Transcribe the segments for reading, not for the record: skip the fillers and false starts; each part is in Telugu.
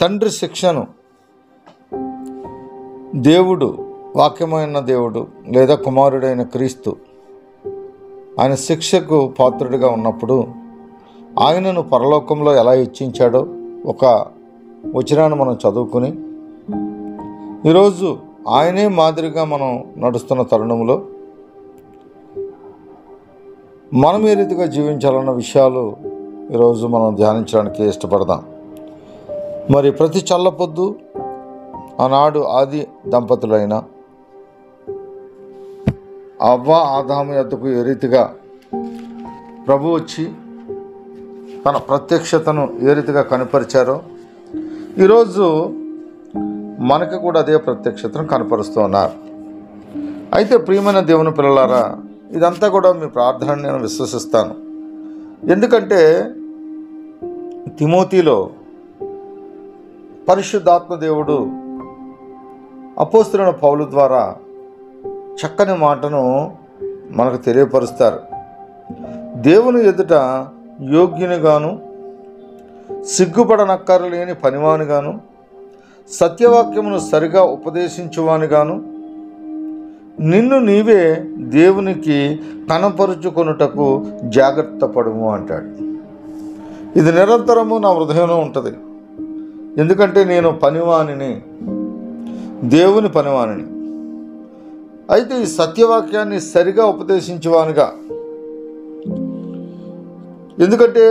తండ్రి శిక్షను దేవుడు, వాక్యమైన దేవుడు లేదా కుమారుడైన క్రీస్తు ఆయన శిక్షకు పాత్రుడిగా ఉన్నప్పుడు ఆయనను పరలోకంలో ఎలా హెచ్చించాడో ఒక వచనాన్ని మనం చదువుకుని ఈరోజు ఆయనే మాదిరిగా మనం నడుస్తున్న తరుణంలో మనం ఏ రీతిగా జీవించాలన్న విషయాలు ఈరోజు మనం ధ్యానించడానికి ఇష్టపడదాం. మరి ప్రతి చల్లపొద్దు ఆనాడు ఆది దంపతులైన అవ్వ ఆదాము యొద్దకు ఏ రీతిగా ప్రభు వచ్చి తన ప్రత్యక్షతను ఏ రీతిగా కనపరిచారో ఈరోజు మనకు కూడా అదే ప్రత్యక్షతను కనపరుస్తూ ఉన్నారు. అయితే ప్రియమైన దేవుని పిల్లలారా, ఇదంతా కూడా మీ ప్రార్థనని నేను విశ్వసిస్తాను. ఎందుకంటే తిమోతిలో పరిశుద్ధాత్మ దేవుడు అపోస్తలుడైన పౌలు ద్వారా చక్కని మాటను మనకు తెలియపరుస్తారు. దేవుని ఎదుట యోగ్యునిగాను, సిగ్గుపడనక్కరలేని పనివానిగాను, సత్యవాక్యమును సరిగా ఉపదేశించువానిగాను నిన్ను నీవే దేవునికి కనపరుచుకొనుటకు జాగ్రత్త పడుము అంటాడు. ఇది నిరంతరము నా హృదయంలో ఉంటుంది. ఎందుకంటే నేను పనివానిని, దేవుని పనివానిని. అయితే ఈ సత్యవాక్యాన్ని సరిగా ఉపదేశించేవానిగా, ఎందుకంటే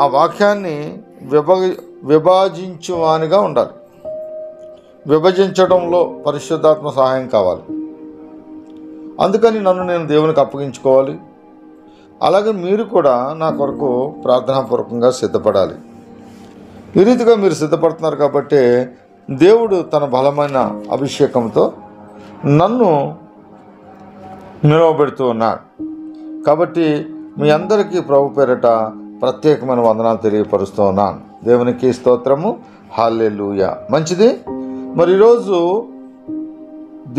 ఆ వాక్యాన్ని విభజించువానిగా ఉండాలి. విభజించడంలో పరిశుద్ధాత్మ సహాయం కావాలి. అందుకని నన్ను నేను దేవునికి అప్పగించుకోవాలి. అలాగే మీరు కూడా నా కొరకు ప్రార్థనాపూర్వకంగా సిద్ధపడాలి. ఈ రీతిగా మీరు సిద్ధపడుతున్నారు కాబట్టి దేవుడు తన బలమైన అభిషేకంతో నన్ను నిలవబెడుతూ ఉన్నాడు. కాబట్టి మీ అందరికీ ప్రభు పేరిట ప్రత్యేకమైన వందనాలు తెలియపరుస్తూ ఉన్నాను. దేవునికి స్తోత్రము, హల్లెలూయా. మంచిది. మరి ఈరోజు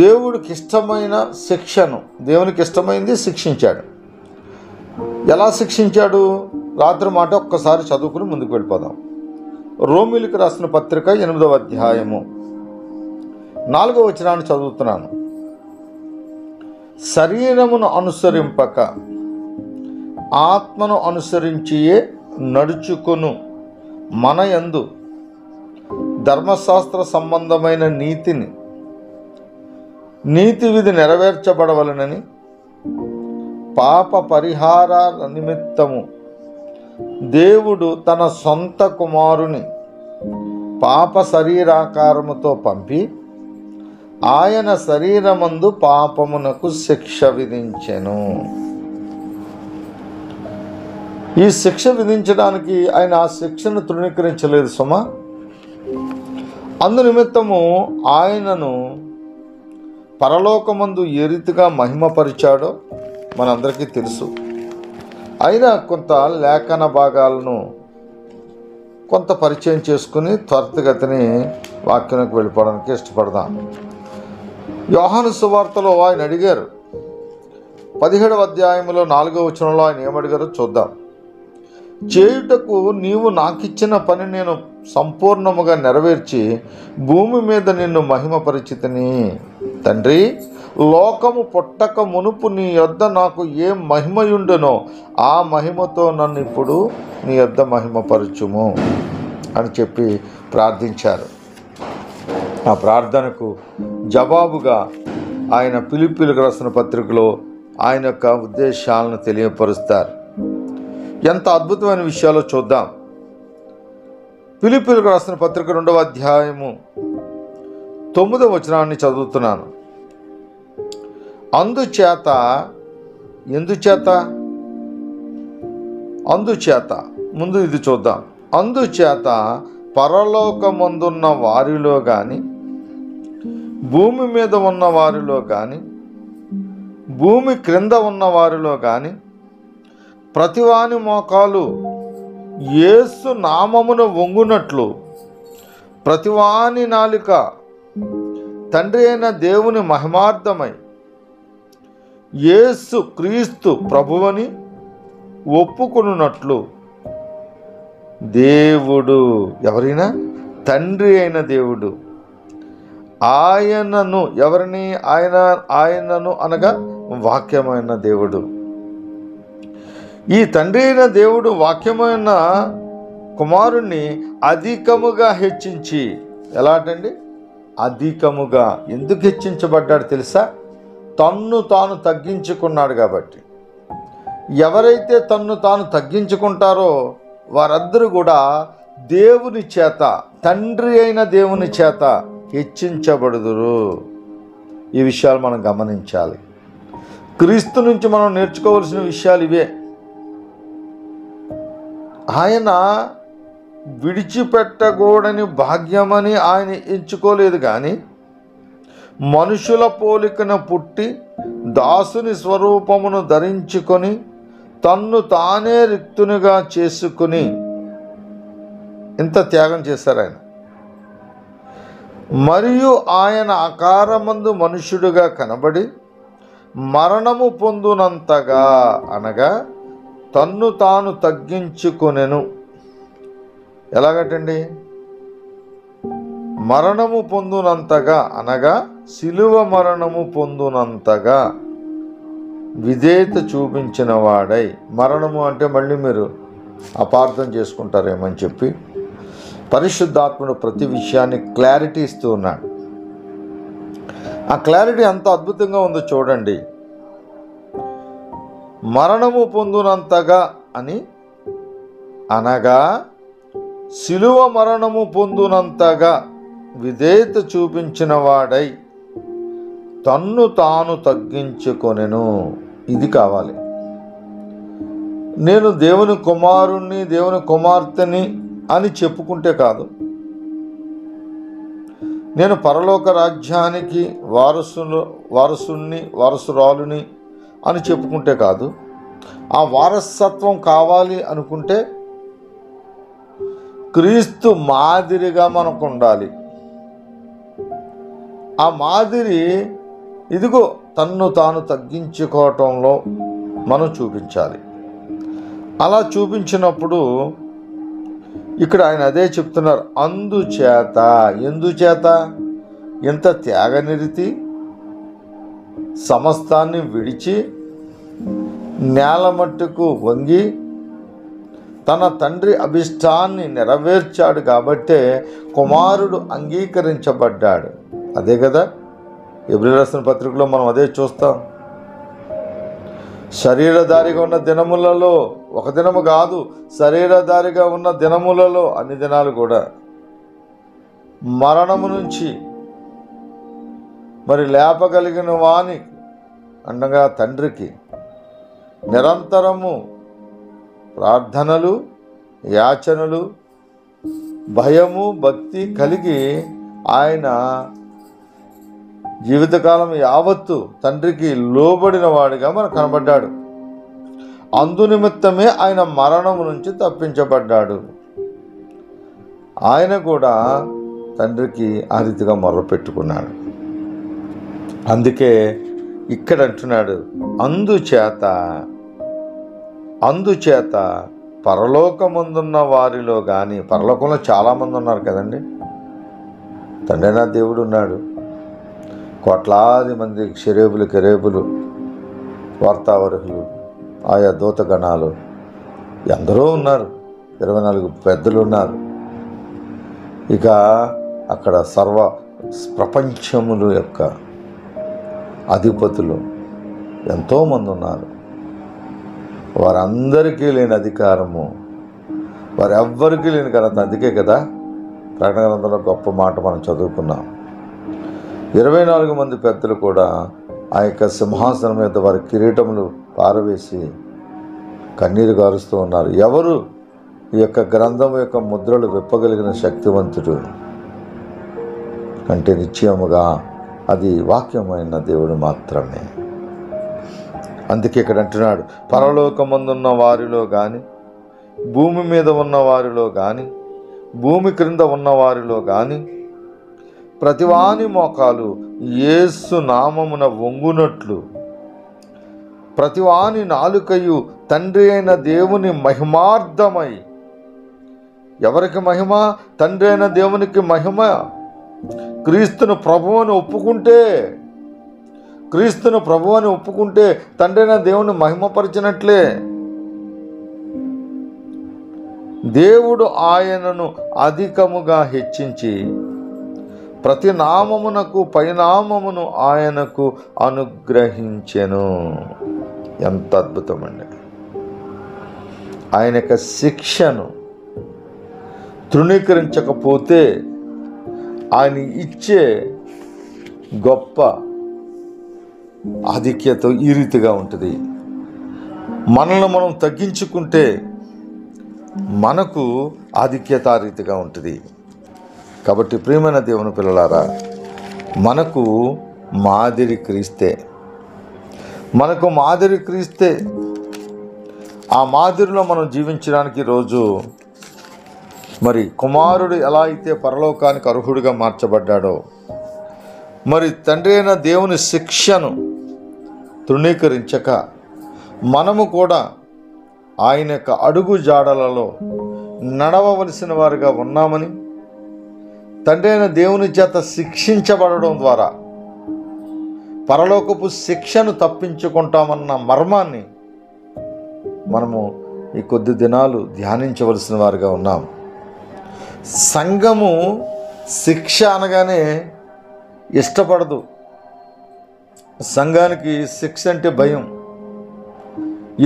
దేవుడికి ఇష్టమైన శిక్షను, దేవునికి ఇష్టమైంది శిక్షించాడు. ఎలా శిక్షించాడు? రాత్రి మాట ఒక్కసారి చదువుకుని ముందుకు వెళ్ళిపోదాం. రోమీయులకు రాసిన పత్రిక 8వ అధ్యాయము 4వ వచనాన్ని చదువుతున్నాను. శరీరమును అనుసరింపక ఆత్మను అనుసరించియే నడుచుకొను మన యందు ధర్మశాస్త్ర సంబంధమైన నీతి విధి నెరవేర్చబడవలనని పాప పరిహార నిమిత్తము దేవుడు తన సొంత కుమారుని పాప శరీరాకారముతో పంపి ఆయన శరీరమందు పాపమునకు శిక్ష విధించెను. ఈ శిక్ష విధించడానికి ఆయన ఆ శిక్షను తృణీకరించలేదు సుమా. అందు నిమిత్తము ఆయనను పరలోకమందు ఏ రీతిగా మహిమపరిచాడో మనందరికీ తెలుసు. అయినా కొంత లేఖన భాగాలను కొంత పరిచయం చేసుకుని త్వరితగతిని వాక్యానికి వెళ్ళిపోవడానికి ఇష్టపడదాం. యోహాను సువార్తలో ఆయన అడిగారు, 17వ అధ్యాయంలో 4వ వచనంలో ఆయన ఏమడిగారో చూద్దాం. చేయుటకు నీవు నాకిచ్చిన పని నేను సంపూర్ణముగా నెరవేర్చి భూమి మీద నిన్ను మహిమపరిచితిని. తండ్రి, లోకము పుట్టక మునుపు నీ యొద్ద నాకు ఏ మహిమయుండునో ఆ మహిమతో నన్ను ఇప్పుడు నీ యొద్ద మహిమపరచుము అని చెప్పి ప్రార్థించారు. ఆ ప్రార్థనకు జవాబుగా ఆయన ఫిలిప్పీయులకు రాసిన పత్రికలో ఆయన యొక్క ఉద్దేశాలను తెలియపరుస్తారు. ఎంత అద్భుతమైన విషయాలో చూద్దాం. ఫిలిప్పీయులకు రాసిన పత్రిక 2వ అధ్యాయము 9వ వచనాన్ని చదువుతున్నాను. అందుచేత ముందు ఇది చూద్దాం. అందుచేత పరలోకమందున్న వారిలో కానీ, భూమి మీద ఉన్న వారిలో కానీ, భూమి క్రింద ఉన్న వారిలో కానీ ప్రతివాని మోకాలు యేసు నామమున వంగునట్లు ప్రతివాని నాలుక తండ్రి అయిన దేవుని మహిమార్థమై యేసు క్రీస్తు ప్రభువని ఒప్పుకొనున్నట్లు దేవుడు, ఎవరైనా తండ్రి అయిన దేవుడు ఆయనను, ఎవరిని? ఆయనను అనగా వాక్యమైన దేవుడు. ఈ తండ్రి అయిన దేవుడు వాక్యమైన కుమారుణ్ణి అధికముగా హెచ్చించి, ఎలాంటండి? అధికముగా. ఎందుకు హెచ్చించబడ్డాడు తెలుసా? తన్ను తాను తగ్గించుకున్నాడు కాబట్టి. ఎవరైతే తన్ను తాను తగ్గించుకుంటారో వారందరూ కూడా దేవుని చేత, తండ్రి అయిన దేవుని చేత హెచ్చించబడుదురు. ఈ విషయాలు మనం గమనించాలి. క్రీస్తు నుంచి మనం నేర్చుకోవలసిన విషయాలు ఇవే. ఆయన విడిచిపెట్టకూడని భాగ్యమని ఆయన ఎంచుకోలేదు, కానీ మనుషుల పోలికను పుట్టి దాసుని స్వరూపమును ధరించుకొని తన్ను తానే రిక్తునిగా చేసుకుని ఇంత త్యాగం చేశారు ఆయన. మరియు ఆయన ఆకారమందు మనుష్యుడిగా కనబడి మరణము పొందునంతగా, అనగా తన్ను తాను తగ్గించుకొనెను. ఎలాగటండి? మరణము పొందునంతగా, అనగా శిలువ మరణము పొందునంతగా విధేయత చూపించిన వాడై. మరణము అంటే మళ్ళీ మీరు అపార్థం చేసుకుంటారేమని చెప్పి పరిశుద్ధాత్ముడు ప్రతి విషయాన్ని క్లారిటీ ఇస్తూ ఉన్నాడు. ఆ క్లారిటీ ఎంత అద్భుతంగా ఉందో చూడండి. మరణము పొందునంతగా అని అనగా శిలువ మరణము పొందునంతగా విధేయత చూపించిన వాడై తన్ను తాను తగ్గించుకొనెను. ఇది కావాలి. నేను దేవుని కుమారుణ్ణి, దేవుని కుమార్తెని అని చెప్పుకుంటే కాదు. నేను పరలోక రాజ్యానికి వారసురాలుని అని చెప్పుకుంటే కాదు. ఆ వారసత్వం కావాలి అనుకుంటే క్రీస్తు మాదిరిగా మనకు ఉండాలి. ఆ మాదిరి ఇదిగో తన్ను తాను తగ్గించుకోవటంలో మనం చూపించాలి. అలా చూపించినప్పుడు ఇక్కడ ఆయన అదే చెప్తున్నారు. అందుచేత, ఎందుచేత ఇంత త్యాగనిరితి సమస్తాన్ని విడిచి నేల మట్టుకు వంగి తన తండ్రి అభిష్టాన్ని నెరవేర్చాడు కాబట్టే కుమారుడు అంగీకరించబడ్డాడు. అదే కదా ఎబ్రీయులకు రాసిన పత్రికలో మనం అదే చూస్తాం. శరీరధారిగా ఉన్న దినములలో, ఒక దినము కాదు, శరీరధారిగా ఉన్న దినములలో అన్ని దినాలు కూడా మరణము నుంచి మరి లేపగలిగిన వాని అనగా తండ్రికి నిరంతరము ప్రార్థనలు, యాచనలు, భయము, భక్తి కలిగి ఆయన జీవితకాలం యావత్తు తండ్రికి లోబడిన వాడిగా మనకు కనబడ్డాడు. అందునిమిత్తమే ఆయన మరణము నుంచి తప్పించబడ్డాడు. ఆయన కూడా తండ్రికి ఆ రీతిగా మొర్రపెట్టుకున్నాడు. అందుకే ఇక్కడ అంటున్నాడు, అందుచేత పరలోకమందున్న వారిలో కానీ, పరలోకంలో చాలామంది ఉన్నారు కదండి. తండ్రి అయిన దేవుడు ఉన్నాడు. కోట్లాది మంది షరేబులు, కెరేబులు, వార్తావరులు, ఆయా దూతగణాలు ఎందరో ఉన్నారు. 24 పెద్దలు ఉన్నారు. ఇక అక్కడ సర్వ ప్రపంచముల యొక్క అధిపతులు ఎంతోమంది ఉన్నారు. వారందరికీ లేని అధికారము, వారెవ్వరికీ లేని ఘనత. అందుకే కదా ప్రకటన గ్రంథంలో గొప్ప మాట మనం చదువుకున్నాం. 24 మంది పెద్దలు కూడా ఆ యొక్క సింహాసనం మీద వారి కిరీటములు పారవేసి కన్నీరు గారుస్తూ ఉన్నారు. ఎవరు ఈ యొక్క గ్రంథం యొక్క ముద్రలు విప్పగలిగిన శక్తివంతుడు అంటే నిశ్చయముగా అది వాక్యమైన దేవుడు మాత్రమే. అందుకే ఇక్కడ అంటున్నాడు, పరలోకమందున్న వారిలో కానీ, భూమి మీద ఉన్న వారిలో కానీ, భూమి క్రింద ఉన్న వారిలో కానీ ప్రతివాని మోకాలు యేసు నామమున వంగునట్లు, ప్రతివాని నాలుకయు తండ్రి అయిన దేవుని మహిమార్థమై ఎవరికి మహిమ? తండ్రి అయిన దేవునికి మహిమ. క్రీస్తును ప్రభువుని ఒప్పుకుంటే, క్రీస్తును ప్రభువుని ఒప్పుకుంటే తండ్రి అయిన దేవుని మహిమపరిచినట్లే. దేవుడు ఆయనను అధికముగా హెచ్చించి ప్రతి నామమునకు పైనామమును ఆయనకు అనుగ్రహించెను. ఎంత అద్భుతమండి! ఆయన యొక్క శిక్షను తృణీకరించకపోతే ఆయన ఇచ్చే గొప్ప ఆధిక్యత ఈ రీతిగా ఉంటుంది. మనల్ని మనం తగ్గించుకుంటే మనకు ఆధిక్యత ఆ రీతిగా ఉంటుంది. కాబట్టి ప్రియమైన దేవుని పిల్లలారా, మనకు మాదిరి క్రీస్తే, మనకు మాదిరి క్రీస్తే. ఆ మాదిరిలో మనం జీవించడానికి రోజు మరి కుమారుడు ఎలా అయితే పరలోకానికి అర్హుడిగా మార్చబడ్డాడో, మరి తండ్రి అయిన దేవుని శిక్షను తృణీకరించక మనము కూడా ఆయన యొక్క అడుగు జాడలలో నడవవలసిన వారుగా ఉన్నామని, తండ్రి అయిన దేవుని చేత శిక్షించబడడం ద్వారా పరలోకపు శిక్షను తప్పించుకుంటామన్న మర్మాన్ని మనము ఈ కొద్ది దినాలు ధ్యానించవలసిన వారుగా ఉన్నాం. సంఘము శిక్ష అనగానే ఇష్టపడదు. సంఘానికి శిక్ష అంటే భయం.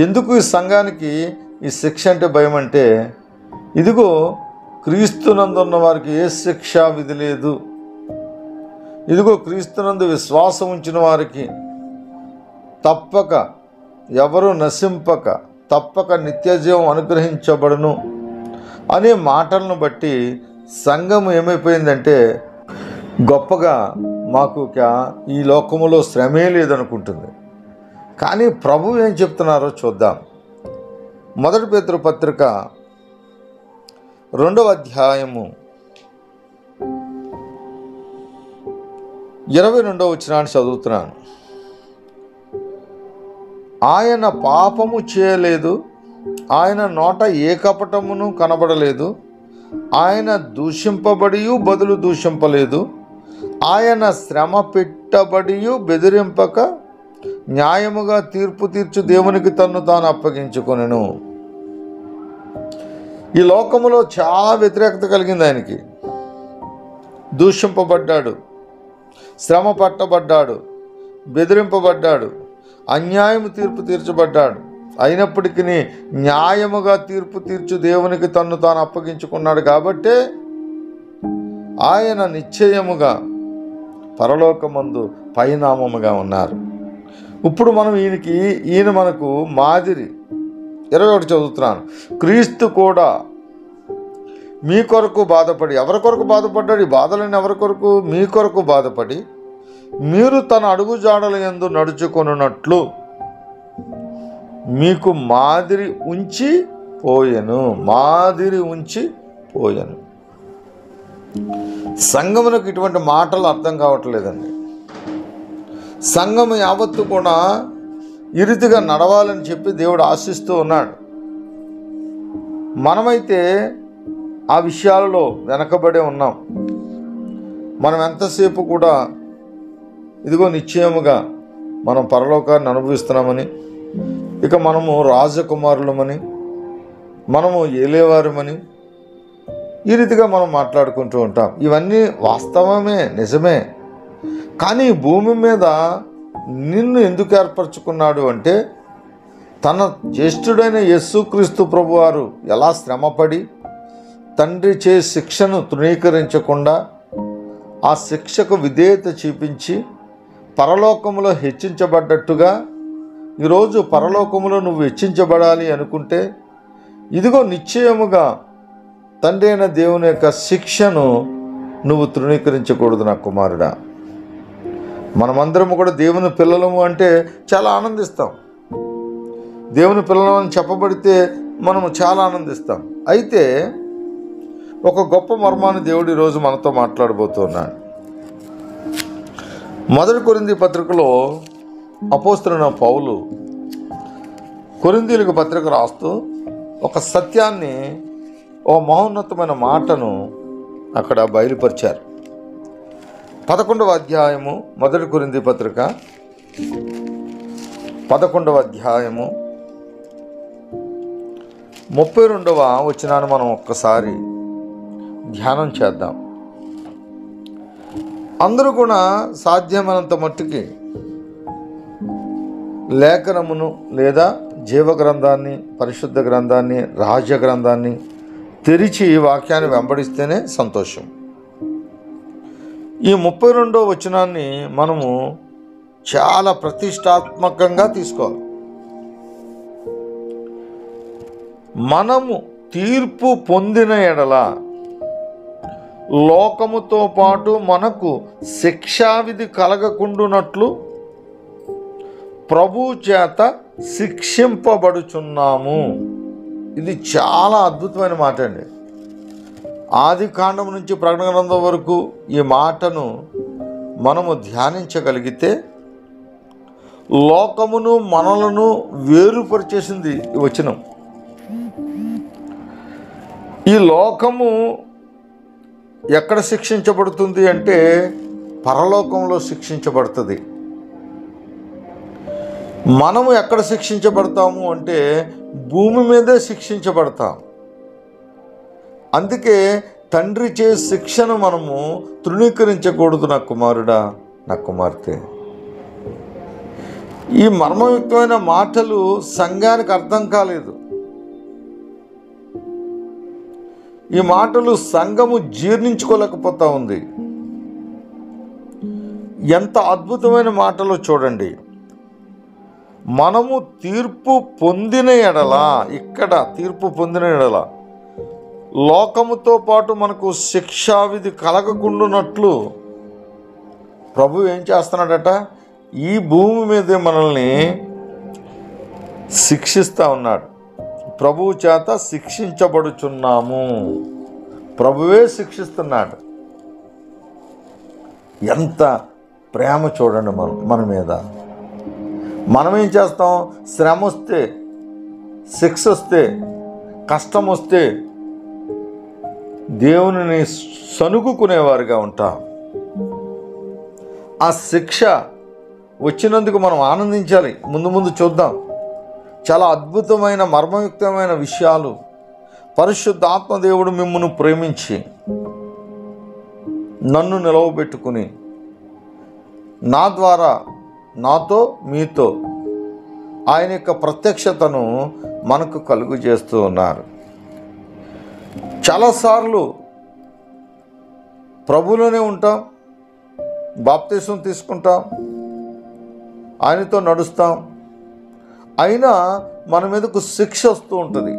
ఎందుకు ఈ సంఘానికి ఈ శిక్ష అంటే భయం అంటే, ఇదిగో క్రీస్తునందున్న వారికి ఏ శిక్షా విధి లేదు. ఇదిగో క్రీస్తునందు విశ్వాసం ఉంచిన వారికి తప్పక ఎవరు నశింపక తప్పక నిత్యజీవం అనుగ్రహించబడును అనే మాటలను బట్టి సంఘం ఏమైపోయిందంటే, గొప్పగా మాకు ఈ లోకములో శ్రమే లేదనుకుంటుంది. కానీ ప్రభు ఏం చెప్తున్నారో చూద్దాం. 1 పేతురు పత్రిక 2వ అధ్యాయము 22వ వచనాన్ని చదువుతున్నాను. ఆయన పాపము చేయలేదు, ఆయన నోట ఏ కపటమును కనబడలేదు, ఆయన దూషింపబడి బదులు దూషింపలేదు, ఆయన శ్రమ పెట్టబడి బెదిరింపక న్యాయముగా తీర్పు తీర్చు దేవునికి తన్ను తాను అప్పగించుకొనెను. ఈ లోకములో చాలా వ్యతిరేకత కలిగింది. ఆయనకి దూషింపబడ్డాడు, శ్రమ పట్టబడ్డాడు, బెదిరింపబడ్డాడు, అన్యాయము తీర్పు తీర్చబడ్డాడు. అయినప్పటికీ న్యాయముగా తీర్పు తీర్చు దేవునికి తన్ను తాను అప్పగించుకున్నాడు. కాబట్టే ఆయన నిశ్చయముగా పరలోకమందు పైనామముగా ఉన్నారు. ఇప్పుడు మనం ఈయన మనకు మాదిరి. 21 చదువుతున్నాను. క్రీస్తు కూడా మీ కొరకు బాధపడి, ఎవరి కొరకు బాధపడ్డాడు? ఈ బాధలను ఎవరి కొరకు? మీ కొరకు బాధపడి మీరు తన అడుగు జాడల యందు నడుచుకొనున్నట్లు మీకు మాదిరి ఉంచి పోయెను. మాదిరి ఉంచి పోయెను. సంఘమునకు ఇటువంటి మాటలు అర్థం కావట్లేదండి. సంఘము యావత్తు కూడా ఈ రీతిగా నడవాలని చెప్పి దేవుడు ఆశిస్తూ ఉన్నాడు. మనమైతే ఆ విషయాలలో వెనకబడే ఉన్నాం. మనం ఎంతసేపు కూడా ఇదిగో నిశ్చయముగా మనం పరలోకాన్ని అనుభవిస్తున్నామని, ఇక మనము రాజకుమారులమని, మనము ఏలేవారమని ఈ రీతిగా మనం మాట్లాడుకుంటూ ఉంటాం. ఇవన్నీ వాస్తవమే, నిజమే. కానీ భూమి మీద నిన్ను ఎందుకు ఏర్పరచుకున్నాడు అంటే, తన జ్యేష్ఠుడైన యేసుక్రీస్తు ప్రభువారు ఎలా శ్రమపడి తండ్రి చే శిక్షను తృణీకరించకుండా ఆ శిక్షకు విధేయత చూపించి పరలోకములో హెచ్చించబడ్డట్టుగా ఈరోజు పరలోకములో నువ్వు హెచ్చించబడాలి అనుకుంటే, ఇదిగో నిశ్చయముగా తండ్రి అయిన దేవుని యొక్క శిక్షను నువ్వు తృణీకరించకూడదు నా కుమారుడా. మనమందరము కూడా దేవుని పిల్లలము అంటే చాలా ఆనందిస్తాం. దేవుని పిల్లలని చెప్పబడితే మనము చాలా ఆనందిస్తాం. అయితే ఒక గొప్ప మర్మాన్ని దేవుడు ఈరోజు మనతో మాట్లాడబోతున్నాడు. 1 కొరింథీ పత్రికలో అపోస్తలుడైన పౌలు కొరింథీయులకు పత్రిక రాస్తూ ఒక సత్యాన్ని ఓ మహోన్నతమైన మాటను అక్కడ బయలుపరిచారు. 11వ అధ్యాయము 1 కొరింథీ పత్రిక 11వ అధ్యాయము 32వ వచనాన్ని మనం ఒక్కసారి ధ్యానం చేద్దాం. అందరూ కూడా సాధ్యమైనంత మట్టుకి లేఖనమును లేదా జీవగ్రంథాన్ని, పరిశుద్ధ గ్రంథాన్ని, రాజ్య గ్రంథాన్ని తెరిచి వాక్యాన్ని వెంబడిస్తేనే సంతోషం. ఈ 32వ వచనాన్ని మనము చాలా ప్రతిష్టాత్మకంగా తీసుకోవాలి. మనము తీర్పు పొందిన ఎడల లోకముతో పాటు మనకు శిక్షావిధి కలగకుండునట్లు ప్రభు చేత శిక్షింపబడుచున్నాము. ఇది చాలా అద్భుతమైన మాట అండి. ఆది కాండం నుంచి ప్రకటన గ్రంథం వరకు ఈ మాటను మనము ధ్యానించగలిగితే లోకమును మనలను వేరుపరిచేసింది ఈ వచనం. ఈ లోకము ఎక్కడ శిక్షించబడుతుంది అంటే పరలోకంలో శిక్షించబడుతుంది. మనము ఎక్కడ శిక్షించబడతాము అంటే భూమి మీదే శిక్షించబడతాం. అందుకే తండ్రి చే శిక్షను మనము తృణీకరించకూడదు. నా కుమారుడా, నా కుమార్తె. ఈ మర్మయుక్తమైన మాటలు సంఘానికి అర్థం కాలేదు. ఈ మాటలు సంఘము జీర్ణించుకోలేకపోతా ఉంది. ఎంత అద్భుతమైన మాటలో చూడండి. మనము తీర్పు పొందిన ఎడల, ఇక్కడ తీర్పు పొందిన ఎడల లోకముతో పాటు మనకు శిక్షావిధి కలగకుండునట్లు ప్రభు ఏం చేస్తున్నాడట? ఈ భూమి మీదే మనల్ని శిక్షిస్తూ ఉన్నాడు. ప్రభువు చేత శిక్షించబడుచున్నాము. ప్రభువే శిక్షిస్తున్నాడు. ఎంత ప్రేమ చూడండి మన మీద. మనం ఏం చేస్తాం? శ్రమ వస్తే, శిక్ష వస్తే, కష్టం వస్తే దేవునిని సనుగుకునేవారుగా ఉంటాం. ఆ శిక్ష వచ్చినందుకు మనం ఆనందించాలి. ముందు ముందు చూద్దాం. చాలా అద్భుతమైన మర్మయుక్తమైన విషయాలు. పరిశుద్ధాత్మ దేవుడు మిమ్మును ప్రేమించి నన్ను నిలవబెట్టుకుని నా ద్వారా నాతో మీతో ఆయన యొక్క ప్రత్యక్షతను మనకు కలుగు చేస్తూ ఉన్నారు. చాలాసార్లు ప్రభువులోనే ఉంటాం, బాప్తిసం తీసుకుంటాం, ఆయనతో నడుస్తాం. అయినా మన మీదకు శిక్ష వస్తూ ఉంటుంది.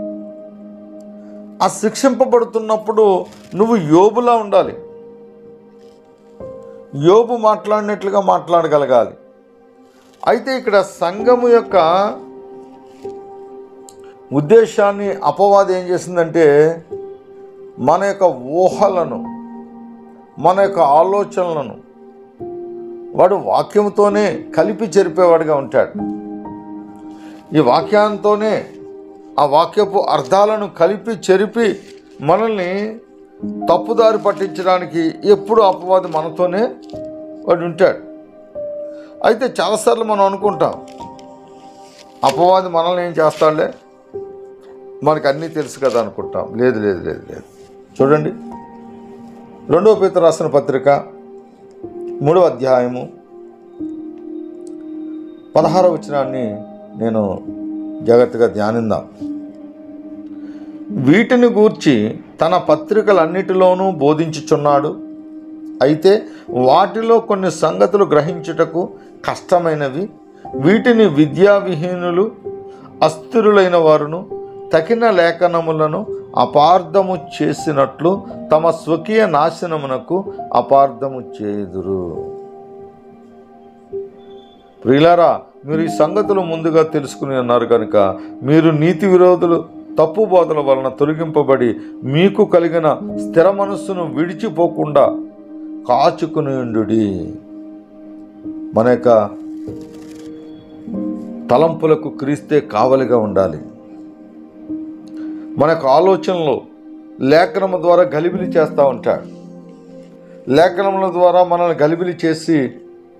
ఆ శిక్షింపబడుతున్నప్పుడు నువ్వు యోబులా ఉండాలి. యోబు మాట్లాడినట్లుగా మాట్లాడగలగాలి. అయితే ఇక్కడ సంఘము యొక్క ఉద్దేశాన్ని అపవాది ఏం చేసిందంటే మన యొక్క ఊహలను, మన యొక్క ఆలోచనలను వాడు వాక్యంతోనే కలిపి చెరిపేవాడిగా ఉంటాడు. ఈ వాక్యంతోనే ఆ వాక్యపు అర్థాలను కలిపి చెరిపి మనల్ని తప్పుదారి పట్టించడానికి ఎప్పుడు అపవాది మనతోనే వాడు ఉంటాడు. అయితే చాలాసార్లు మనం అనుకుంటాం అపవాది మనల్ని ఏం చేస్తాడులే, మనకు అన్నీ తెలుసు కదా అనుకుంటాం. లేదు లేదు లేదు లేదు. చూడండి, 2వ పేతురు రాసిన పత్రిక 3వ అధ్యాయము 16వ వచనాన్ని నేను జాగ్రత్తగా ధ్యానిద్దాం. వీటిని గూర్చి తన పత్రికలన్నిటిలోనూ బోధించుచున్నాడు. అయితే వాటిలో కొన్ని సంగతులు గ్రహించుటకు కష్టమైనవి. వీటిని విద్యావిహీనులు, అస్థిరులైన వారును తగిన లేఖనములను అపార్థము చేసినట్లు తమ స్వకీయ నాశనమునకు అపార్థము చేయుదురు. ప్రియులారా, మీరు ఈ సంగతులు ముందుగా తెలుసుకుని ఉన్నారు కనుక మీరు నీతి విరోధులు తప్పు బోధల వలన తొలగింపబడి మీకు కలిగిన స్థిర మనస్సును విడిచిపోకుండా కాచుకుని ఉండుడి. మన యొక్క తలంపులకు క్రీస్తే కావలిగా ఉండాలి. మన యొక్క ఆలోచనలో లేఖనము ద్వారా గలిబిలి చేస్తూ ఉంటాడు. లేఖనముల ద్వారా మనల్ని గలిబిలి చేసి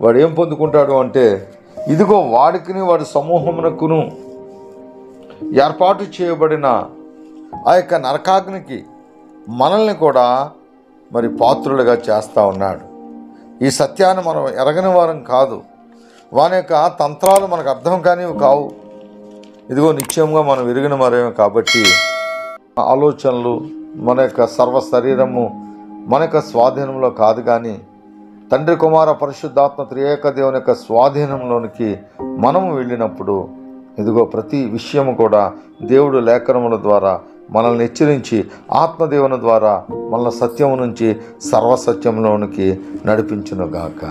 వాడు ఏం పొందుకుంటాడు అంటే, ఇదిగో వాడికిని వాడి సమూహమునకును ఏర్పాటు చేయబడిన ఆ యొక్క నరకాగ్నికి మనల్ని కూడా మరి పాత్రులుగా చేస్తూ ఉన్నాడు. ఈ సత్యాన్ని మనం ఎరగని వారం కాదు. వాని యొక్క తంత్రాలు మనకు అర్థం కానివి కావు. ఇదిగో నిశ్చయంగా మనం ఎరిగిన మరేమో కాబట్టి ఆలోచనలు మన యొక్క సర్వ శరీరము మన యొక్క స్వాధీనంలో కాదు, కానీ తండ్రి కుమార పరిశుద్ధాత్మ త్రియేక దేవుని యొక్క స్వాధీనంలోనికి మనము వెళ్ళినప్పుడు ఇదిగో ప్రతి విషయము కూడా దేవుడు లేఖనముల ద్వారా మనల్ని హెచ్చరించి ఆత్మదేవుని ద్వారా మనల్ని సత్యము నుంచి సర్వసత్యంలోనికి నడిపించునుగాక.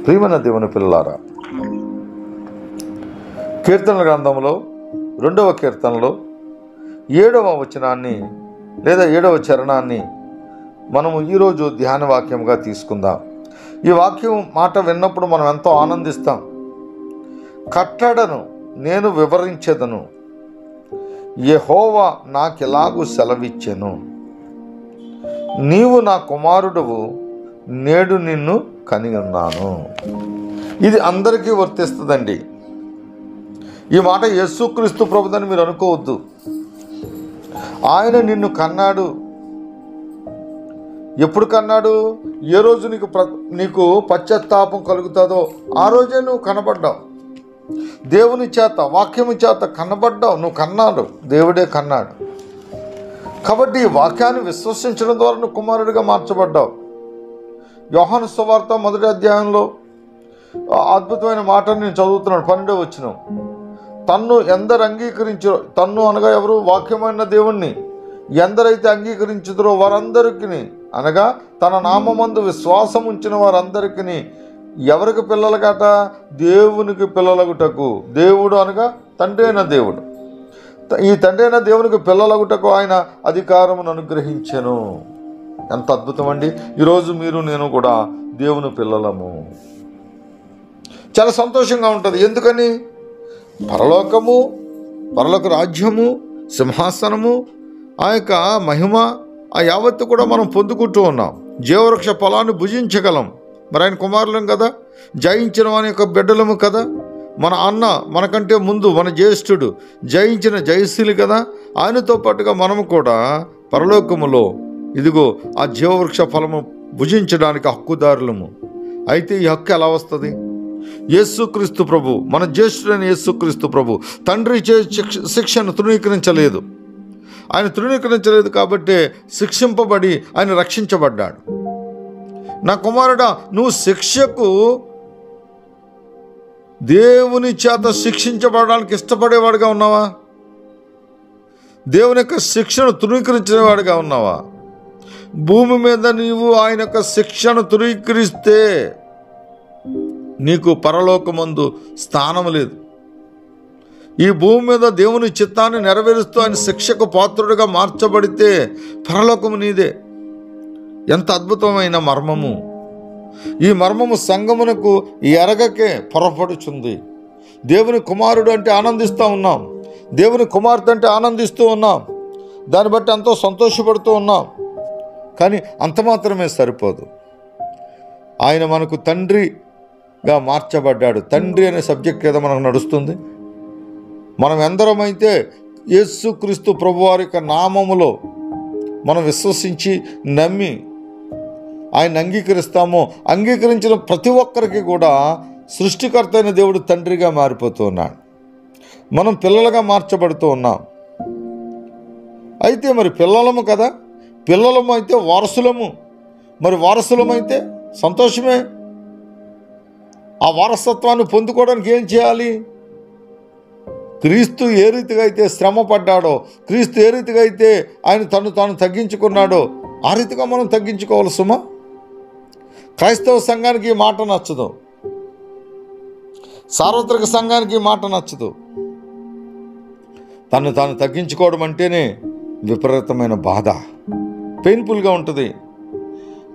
ప్రియమైన దేవుని పిల్లలారా, కీర్తనల గ్రంథంలో 2వ కీర్తనలో 7వ వచనాన్ని లేదా 7వ చరణాన్ని మనము ఈరోజు ధ్యాన వాక్యంగా తీసుకుందాం. ఈ వాక్యం మాట విన్నప్పుడు మనం ఎంతో ఆనందిస్తాం. కట్టడను నేను వివరించెదను, యెహోవా నాకెలాగూ సెలవిచ్చెను, నీవు నా కుమారుడువు, నేడు నిన్ను కని ఉన్నాను. ఇది అందరికీ వర్తిస్తుందండి. ఈ మాట యేసుక్రీస్తు ప్రభుదని మీరు అనుకోవద్దు. ఆయన నిన్ను కన్నాడు. ఎప్పుడు కన్నాడు? ఏ రోజు నీకు పశ్చాత్తాపం కలుగుతుందో ఆ రోజే నువ్వు కనబడ్డావు. దేవుని చేత, వాక్యము చేత కనబడ్డావు. నువ్వు కన్నాడు, దేవుడే కన్నాడు. కాబట్టి ఈ వాక్యాన్ని విశ్వసించడం ద్వారా నువ్వు కుమారుడిగా మార్చబడ్డావు. యోహాను సువార్త 1వ అధ్యాయంలో అద్భుతమైన మాటను నేను చదువుతున్నాను. 12వ వచనం, తన్ను ఎందరు అంగీకరించో, తన్ను అనగా ఎవరు? వాక్యమైన దేవుణ్ణి ఎందరైతే అంగీకరించుదరో వారందరికీ, అనగా తన నామమందు విశ్వాసం ఉంచిన వారందరికీ ఎవరికి పిల్లలకట? దేవునికి పిల్లలగుటకు. దేవుడు అనగా తండ్రి అయిన దేవుడు. ఈ తండ్రి అయిన దేవునికి పిల్లలగుటకు ఆయన అధికారమును అనుగ్రహించెను. ఎంత అద్భుతం అండి! ఈరోజు మీరు నేను కూడా దేవుని పిల్లలము. చాలా సంతోషంగా ఉంటుంది. ఎందుకని? పరలోకము, పరలోక రాజ్యము, సింహాసనము, ఆ యొక్క మహిమ, ఆ యావత్తు కూడా మనం పొందుకుంటూ ఉన్నాం. జీవవృక్ష ఫలాన్ని భుజించగలం. మరి ఆయన కుమారులం కదా, జయించిన వాని యొక్క బిడ్డలము కదా. మన అన్న మనకంటే ముందు మన జ్యేష్ఠుడు జయించిన జయశీలి కదా. ఆయనతో పాటుగా మనము కూడా పరలోకములో ఇదిగో ఆ జీవవృక్ష ఫలము భుజించడానికి హక్కుదారులము. అయితే ఈ హక్కు ఎలా వస్తుంది? యేసుక్రీస్తు ప్రభు, మన జ్యేష్ఠుడైన యేసుక్రీస్తు ప్రభు తండ్రి శిక్షను తృణీకరించలేదు. ఆయన తృణీకరించలేదు కాబట్టి శిక్షింపబడి ఆయన రక్షించబడ్డాడు. నా కుమారుడా, నువ్వు శిక్షకు, దేవుని చేత శిక్షించబడడానికి ఇష్టపడేవాడుగా ఉన్నావా? దేవుని యొక్క శిక్షను తృణీకరించేవాడుగా ఉన్నావా? భూమి మీద నీవు ఆయన యొక్క శిక్షను తృణీకరిస్తే నీకు పరలోకమందు స్థానం లేదు. ఈ భూమి మీద దేవుని చిత్తాన్ని నెరవేరుస్తూ ఆయన శిక్షకు పాత్రుడిగా మార్చబడితే పరలోకము నీదే. ఎంత అద్భుతమైన మర్మము! ఈ మర్మము సంగమునకు ఎరగకే పొరపడుచుంది. దేవుని కుమారుడు అంటే ఆనందిస్తూ ఉన్నాం, దేవుని కుమార్తె అంటే ఆనందిస్తూ ఉన్నాం, దాన్ని బట్టి ఎంతో సంతోషపడుతూ ఉన్నాం. కానీ అంత మాత్రమే సరిపోదు. ఆయన మనకు తండ్రిగా మార్చబడ్డాడు. తండ్రి అనే సబ్జెక్ట్ కదా మనకు నడుస్తుంది. మనం ఎందరమైతే యేసుక్రీస్తు ప్రభువారి యొక్క నామములో మనం విశ్వసించి నమ్మి ఆయన అంగీకరిస్తామో, అంగీకరించిన ప్రతి ఒక్కరికి కూడా సృష్టికర్త అయిన దేవుడు తండ్రిగా మారిపోతూ ఉన్నాడు. మనం పిల్లలుగా మార్చబడుతూ ఉన్నాం. అయితే మరి పిల్లలము కదా, పిల్లలము అయితే వారసులము. మరి వారసులమైతే సంతోషమే. ఆ వారసత్వాన్ని పొందుకోవడానికి ఏం చేయాలి? క్రీస్తు ఏ రీతిగా అయితే శ్రమ పడ్డాడో, క్రీస్తు ఏ రీతిగా అయితే ఆయన తాను తగ్గించుకున్నాడో ఆ రీతిగా మనం తగ్గించుకోవాలి సుమా. క్రైస్తవ సంఘానికి ఈ మాట నచ్చదు, సార్వత్రిక సంఘానికి ఈ మాట నచ్చదు. తాను తగ్గించుకోవడం అంటేనే విపరీతమైన బాధ, పెయిన్ఫుల్గా ఉంటుంది.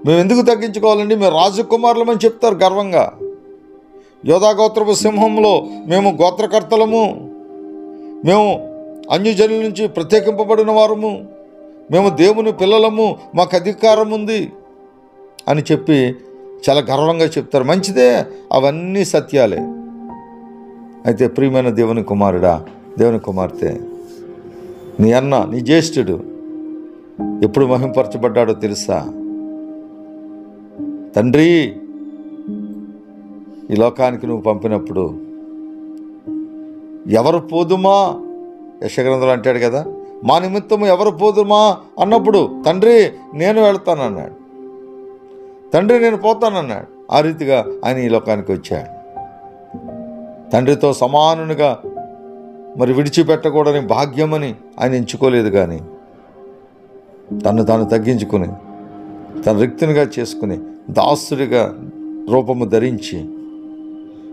మేము ఎందుకు తగ్గించుకోవాలండి? మేము రాజకుమారులమని చెప్తారు గర్వంగా. యోధాగోత్రపు సింహంలో మేము గోత్రకర్తలము, మేము అన్యజనుల నుంచి ప్రత్యేకింపబడిన వారము, మేము దేవుని పిల్లలము, మాకు అధికారం ఉంది అని చెప్పి చాలా గర్వంగా చెప్తారు. మంచిదే, అవన్నీ సత్యాలే. అయితే ప్రియమైన దేవుని కుమారుడా, దేవుని కుమార్తె, నీ అన్న, నీ జ్యేష్ఠుడు ఎప్పుడు మహింపరచబడ్డాడో తెలుసా? తండ్రి, ఈ లోకానికి నువ్వు పంపినప్పుడు ఎవరు పోదుమా, యెషయా అంటాడు కదా, మా నిమిత్తము ఎవరు పోదుమా అన్నప్పుడు తండ్రి నేను వెళ్తానన్నాడు, తండ్రి నేను పోతానన్నాడు. ఆ రీతిగా ఆయన ఈ లోకానికి వచ్చాడు. తండ్రితో సమానునిగా మరి విడిచిపెట్టకూడని భాగ్యమని ఆయన ఎంచుకోలేదు, కానీ తను తాను తగ్గించుకుని తన రిక్తునిగా చేసుకుని దాసుడిగా రూపము ధరించి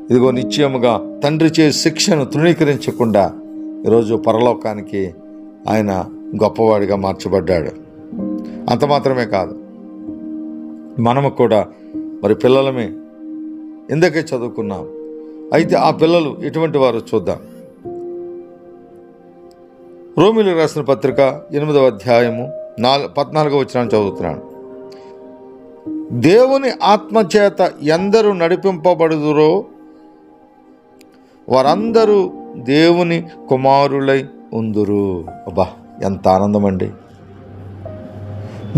ఇదిగో నిశ్చయముగా తండ్రి చే శిక్షను తృణీకరించకుండా ఈరోజు పరలోకానికి ఆయన గొప్పవాడిగా మార్చబడ్డాడు. అంత మాత్రమే కాదు, మనము కూడా మరి పిల్లలమే, ఇందుకే చదువుకున్నాం. అయితే ఆ పిల్లలు ఎటువంటి వారు చూద్దాం. రోమీయులకు రాసిన పత్రిక 8వ అధ్యాయము 14వ వచనం చదువుతున్నాను. దేవుని ఆత్మచేత ఎందరూ నడిపింపబడుదురో వారందరూ దేవుని కుమారులై ఉందురు. అబ్బా, ఎంత ఆనందం అండి!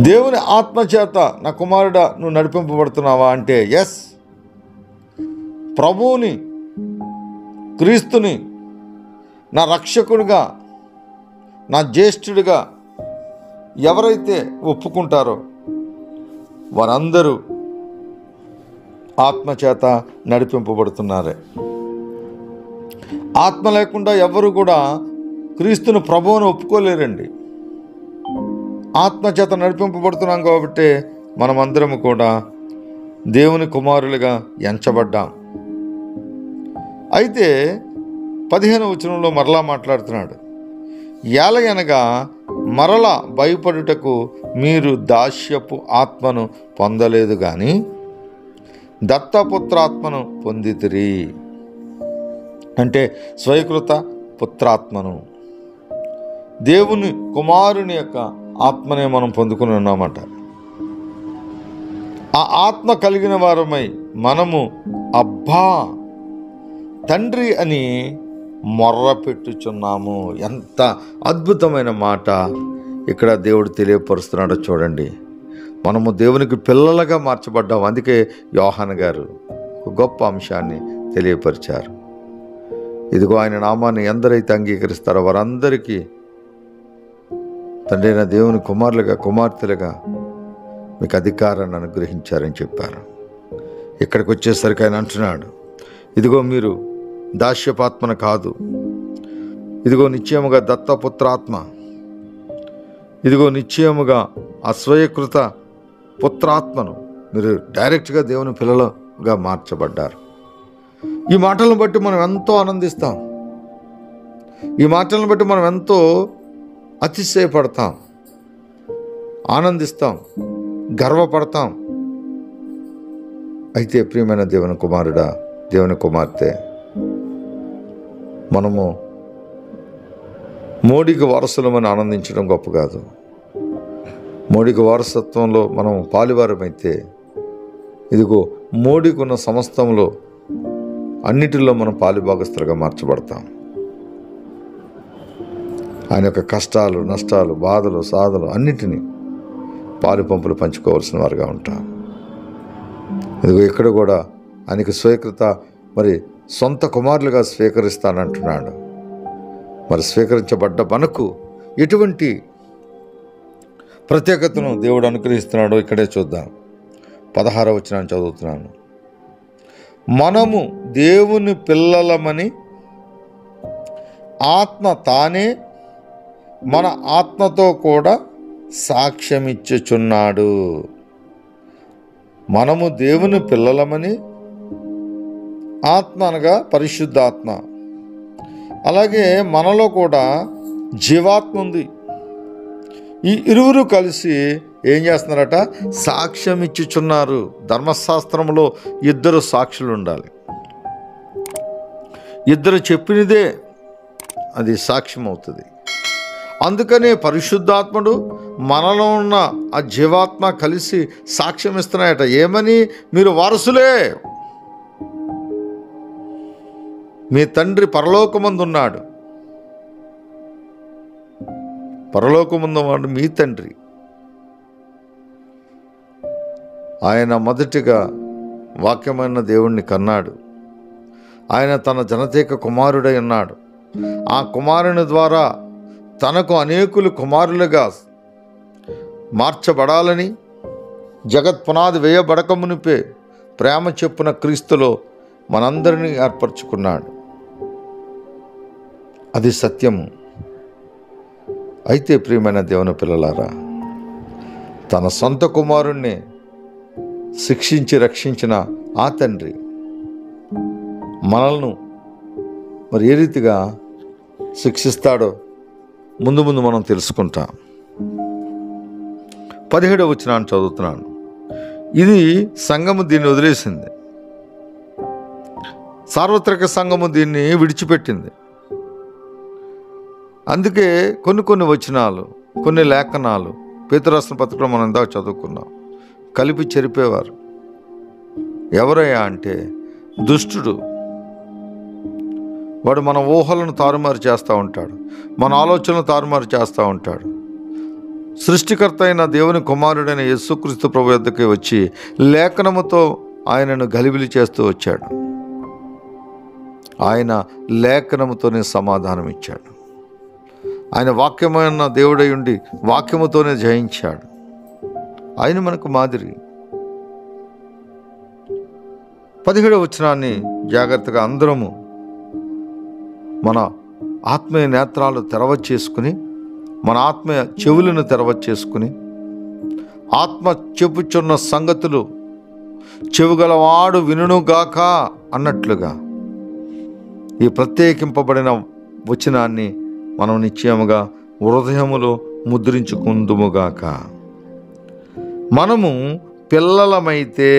దేవుని ఆత్మచేత నా కుమారుడా నువ్వు నడిపింపబడుతున్నావా అంటే ఎస్. ప్రభువుని, క్రీస్తుని నా రక్షకుడిగా, నా జ్యేష్ఠుడిగా ఎవరైతే ఒప్పుకుంటారో వారందరూ ఆత్మచేత నడిపింపబడుతున్నారే. ఆత్మ లేకుండా ఎవరు కూడా క్రీస్తును ప్రభువును ఒప్పుకోలేరండి. ఆత్మచేత నడిపింపబడుతున్నాం కాబట్టి మనమందరము కూడా దేవుని కుమారులుగా ఎంచబడ్డాం. అయితే 15వ వచనంలో మరలా మాట్లాడుతున్నాడు. ఏలయనగా మరల భయపడుటకు మీరు దాస్యపు ఆత్మను పొందలేదు కానీ దత్తపుత్రాత్మను పొందితిరి. అంటే స్వీకృత పుత్రాత్మను, దేవుని కుమారుని యొక్క ఆత్మనే మనం పొందుకుని ఉన్నామట. ఆ ఆత్మ కలిగిన వారమై మనము అబ్బా తండ్రి అని మొర్ర పెట్టుచున్నాము. ఎంత అద్భుతమైన మాట ఇక్కడ దేవుడు తెలియపరుస్తున్నాడో చూడండి. మనము దేవునికి పిల్లలుగా మార్చబడ్డాం. అందుకే యోహాను గారు ఒక గొప్ప అంశాన్ని తెలియపరిచారు. ఇదిగో ఆయన నామాన్ని ఎందరైతే అంగీకరిస్తారో వారందరికీ తండ్రి అయిన దేవుని కుమారులుగా, కుమార్తెలుగా మీకు అధికారాన్ని అనుగ్రహించారని చెప్పారు. ఇక్కడికి వచ్చేసరికి ఆయన అంటున్నాడు, ఇదిగో మీరు దాస్యపాత్మన కాదు, ఇదిగో నిశ్చయముగా దత్తపుత్రాత్మ, ఇదిగో నిశ్చయముగా అస్వీకృత పుత్రాత్మను మీరు డైరెక్ట్గా దేవుని పిల్లలుగా మార్చబడ్డారు. ఈ మాటలను బట్టి మనం ఎంతో ఆనందిస్తాం. ఈ మాటలను బట్టి మనం ఎంతో అతిశయపడతాం, ఆనందిస్తాం, గర్వపడతాం. అయితే ప్రియమైన దేవుని కుమారుడా, దేవుని కుమార్తె, మనము మోడీకి వారసులమని ఆనందించడం గొప్ప కాదు. మోడీకి వారసత్వంలో మనం పాలువారమైతే ఇదిగో మోడీకి ఉన్న సమస్తంలో అన్నిటిలో మనం పాలుభాగస్తులుగా మార్చబడతాం. ఆయన యొక్క కష్టాలు, నష్టాలు, బాధలు, సాధలు అన్నిటినీ పాలు పంపులు పంచుకోవాల్సిన వారుగా ఉంటాం. ఇదిగో ఇక్కడ కూడా ఆయనకి స్వీకృత మరి సొంత కుమారులుగా స్వీకరిస్తానంటున్నాడు. మరి స్వీకరించబడ్డ మనకు ఎటువంటి ప్రత్యేకతను దేవుడు అనుగ్రహిస్తున్నాడో ఇక్కడే చూద్దాం. 16వ వచనాన్ని చదువుతున్నాను. మనము దేవుని పిల్లలమని ఆత్మ తానే మన ఆత్మతో కూడా సాక్ష్యమిచ్చుచున్నాడు. మనము దేవుని పిల్లలమని ఆత్మ అనగా పరిశుద్ధాత్మ, అలాగే మనలో కూడా జీవాత్మ ఉంది. ఈ ఇరువురు కలిసి ఏం చేస్తున్నారట? సాక్ష్యం ఇచ్చుచున్నారు. ధర్మశాస్త్రంలో 2 సాక్షులు ఉండాలి. 2 చెప్పినదే అది సాక్ష్యం అవుతుంది. అందుకనే పరిశుద్ధాత్ముడు మనలో ఉన్న ఆ జీవాత్మ కలిసి సాక్ష్యం ఇస్తున్నాయట. ఏమని? మీరు వారసులే, మీ తండ్రి పరలోకమందున్నాడు. పరలోకమందున్నాడు మీ తండ్రి. ఆయన మొదటిగా వాక్యమైన దేవుణ్ణి కన్నాడు. ఆయన తన జనతేక కుమారుడై ఉన్నాడు. ఆ కుమారుని ద్వారా తనకు అనేకులు కుమారులుగా మార్చబడాలని జగత్ పునాది వేయబడక మునిపే ప్రేమ చెప్పున క్రీస్తులో మనందరినీ ఏర్పరచుకున్నాడు. అది సత్యము. అయితే ప్రియమైన దేవుని పిల్లలారా, తన సొంత కుమారుణ్ణి శిక్షించి రక్షించిన ఆ తండ్రి మనల్ని మరి ఏ రీతిగా శిక్షిస్తాడో ముందు ముందు మనం తెలుసుకుంటాం. 17వ వచనాన్ని చదువుతున్నాను. ఇది సంఘము దీన్ని వదిలేసింది. సార్వత్రిక సంఘము దీన్ని విడిచిపెట్టింది. అందుకే కొన్ని వచనాలు, కొన్ని లేఖనాలు పేతురు రాసిన పత్రికలో మనం ఇందాక చదువుకున్నాం. కలిపి చెరిపేవారు. ఎవరయ్యా అంటే దుష్టుడు. వాడు మన ఊహలను తారుమారు చేస్తూ ఉంటాడు, మన ఆలోచనలు తారుమారు చేస్తూ ఉంటాడు. సృష్టికర్త అయిన దేవుని కుమారుడైన యేసుక్రీస్తు ప్రభు యొద్దకు వచ్చి లేఖనముతో ఆయనను గలిబిలి చేస్తూ వచ్చాడు. ఆయన లేఖనముతోనే సమాధానం ఇచ్చాడు. ఆయన వాక్యమైన దేవుడై ఉండి వాక్యముతోనే జయించాడు. ఆయన మనకు మాదిరి. 17వ వచనాన్ని జాగ్రత్తగా అందరము మన ఆత్మీయ నేత్రాలు తెరవచ్చేసుకుని, మన ఆత్మీయ చెవులను తెరవచ్చేసుకుని, ఆత్మ చెప్పుచున్న సంగతులు చెవుగలవాడు వినుగాక అన్నట్లుగా ఈ ప్రత్యేకింపబడిన వచనాన్ని మనం నిశ్చయముగా హృదయములో ముద్రించుకుందుముగాక. మనము పిల్లలమైతే,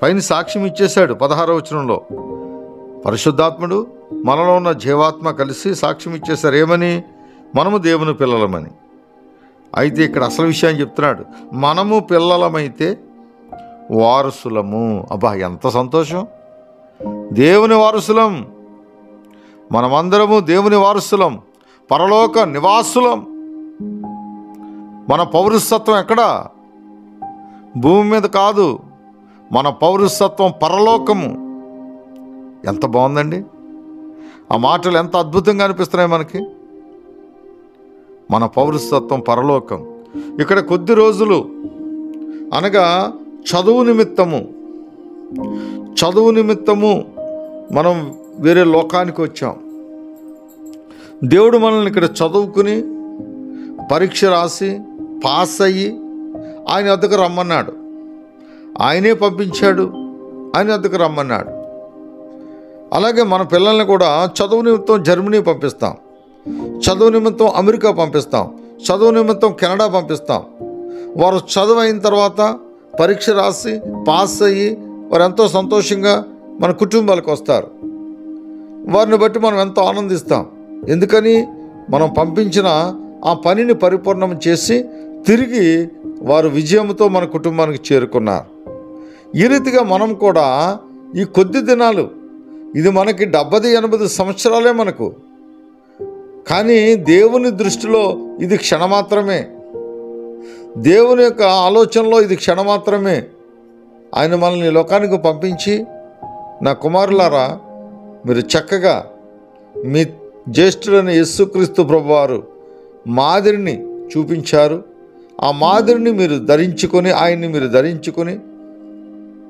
పైన సాక్ష్యం ఇచ్చేశాడు 16వ వచనంలో. పరిశుద్ధాత్ముడు మనలో ఉన్న జీవాత్మ కలిసి సాక్ష్యం ఇచ్చేశారు. ఏమని? మనము దేవుని పిల్లలమని. అయితే ఇక్కడ అసలు విషయాన్ని చెప్తున్నాడు. మనము పిల్లలమైతే వారసులము. అబ్బా, ఎంత సంతోషం! దేవుని వారసులం. మనమందరము దేవుని వారసులం, పరలోక నివాసులం. మన పౌరసత్వం ఎక్కడా? భూమి మీద కాదు. మన పౌరసత్వం పరలోకము. ఎంత బాగుందండి! ఆ మాటలు ఎంత అద్భుతంగా అనిపిస్తున్నాయి మనకి. మన పౌరసత్వం పరలోకం. ఇక్కడ కొద్ది రోజులు అనగా చదువు నిమిత్తము మనం వేరే లోకానికి వచ్చాం. దేవుడు మనల్ని ఇక్కడ చదువుకుని పరీక్ష రాసి పాస్ అయ్యి ఆయన వద్దకు రమ్మన్నాడు. ఆయనే పంపించాడు, ఆయన వద్దకు రమ్మన్నాడు. అలాగే మన పిల్లల్ని కూడా చదువు నిమిత్తం జర్మనీ పంపిస్తాం, చదువు నిమిత్తం అమెరికా పంపిస్తాం, చదువు నిమిత్తం కెనడా పంపిస్తాం. వారు చదువు అయిన తర్వాత పరీక్ష రాసి పాస్ అయ్యి వారు ఎంతో సంతోషంగా మన కుటుంబాలకు వస్తారు. వారిని బట్టి మనం ఎంతో ఆనందిస్తాం. ఎందుకని? మనం పంపించిన ఆ పనిని పరిపూర్ణం చేసి తిరిగి వారు విజయంతో మన కుటుంబానికి చేరుకున్నారు. ఈ రీతిగా మనం కూడా ఈ కొద్ది దినాలు, ఇది మనకి 70-80 సంవత్సరాలే మనకు, కానీ దేవుని దృష్టిలో ఇది క్షణమాత్రమే. దేవుని యొక్క ఆలోచనలో ఇది క్షణమాత్రమే. ఆయన మనల్ని లోకానికి పంపించి, నా కుమారులారా, మీరు చక్కగా మీ జ్యేష్ఠుడైన యేసుక్రీస్తు ప్రభువారు మాదిరిని చూపించారు. ఆ మాదిరిని మీరు ధరించుకొని, ఆయన్ని మీరు ధరించుకొని,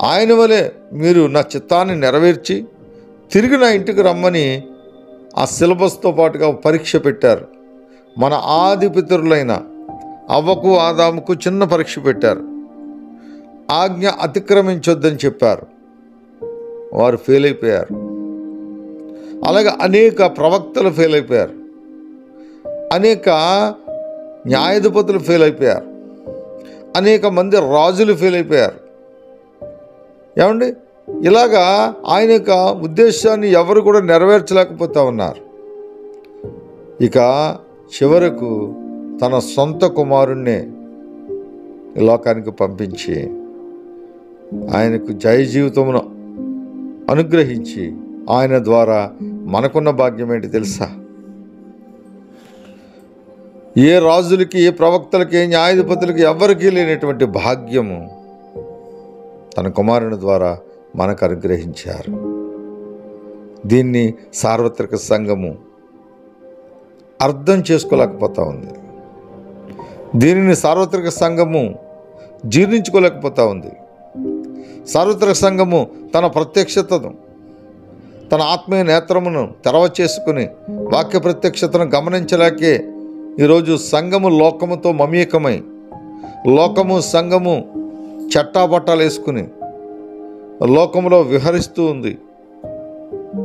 ఆయన వలె మీరు నా చిత్తాన్ని నెరవేర్చి తిరిగి నా ఇంటికి రమ్మని ఆ సిలబస్తో పాటుగా పరీక్ష పెట్టారు. మన ఆది పితరులైన అవ్వకు ఆదాముకు చిన్న పరీక్ష పెట్టారు. ఆజ్ఞ అతిక్రమించొద్దని చెప్పారు. వారు ఫెయిల్ అయిపోయారు. అలాగే అనేక ప్రవక్తలు ఫెయిల్ అయిపోయారు, అనేక న్యాయాధిపతులు ఫెయిల్ అయిపోయారు, అనేక మంది రాజులు ఫెయిల్ అయిపోయారు. ఏమండి? ఇలాగా ఆయన యొక్క ఉద్దేశాన్ని ఎవరు కూడా నెరవేర్చలేకపోతూ ఉన్నారు. ఇక చివరకు తన సొంత కుమారుణ్ణే ఈ లోకానికి పంపించి ఆయనకు జయ జీవితమును అనుగ్రహించి ఆయన ద్వారా మనకున్న భాగ్యం ఏంటి తెలుసా? ఏ రాజులకి, ఏ ప్రవక్తలకి, ఏ న్యాయాధిపతులకి ఎవ్వరికీ లేనటువంటి భాగ్యము తన కుమారుని ద్వారా మనకు అనుగ్రహించారు. దీన్ని సార్వత్రిక సంఘము అర్థం చేసుకోలేకపోతా ఉంది. దీనిని సార్వత్రిక సంఘము జీర్ణించుకోలేకపోతా ఉంది. సార్వత్రిక సంఘము తన ప్రత్యక్షతను, తన ఆత్మీయ నేత్రమును తెరవ చేసుకుని వాక్య ప్రత్యక్షతను గమనించలేకే ఈరోజు సంఘము లోకముతో మమేకమై, లోకము సంఘము చట్టాపట్టాలు వేసుకుని లోకములో విహరిస్తూ ఉంది.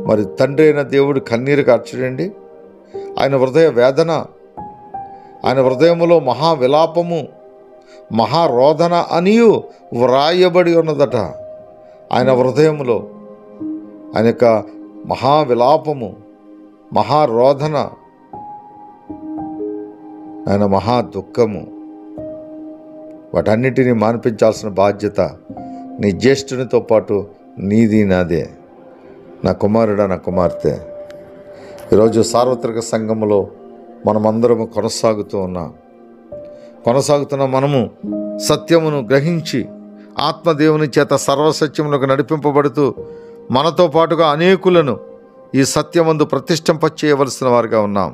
మరి తండ్రి అయిన దేవుడు కన్నీరు కార్చడండి. ఆయన హృదయ వేదన, ఆయన హృదయములో మహా విలాపము, మహారోదన అనియు వ్రాయబడి ఉన్నదట. ఆయన హృదయములో ఆయన యొక్క మహావిలాపము, మహారోదన, ఆయన మహా దుఃఖము, వాటన్నిటినీ మాన్పించాల్సిన బాధ్యత నీ జ్యేష్ఠునితో పాటు నీది, నాదే. నా కుమారుడా, నా కుమార్తె, ఈరోజు సార్వత్రిక సంఘములో మనమందరము కొనసాగుతున్న మనము సత్యమును గ్రహించి ఆత్మదేవుని చేత సర్వసత్యములకు నడిపింపబడుతూ మనతో పాటుగా అనేకులను ఈ సత్యమందు ప్రతిష్ఠింపచేయవలసిన వారిగా ఉన్నాం.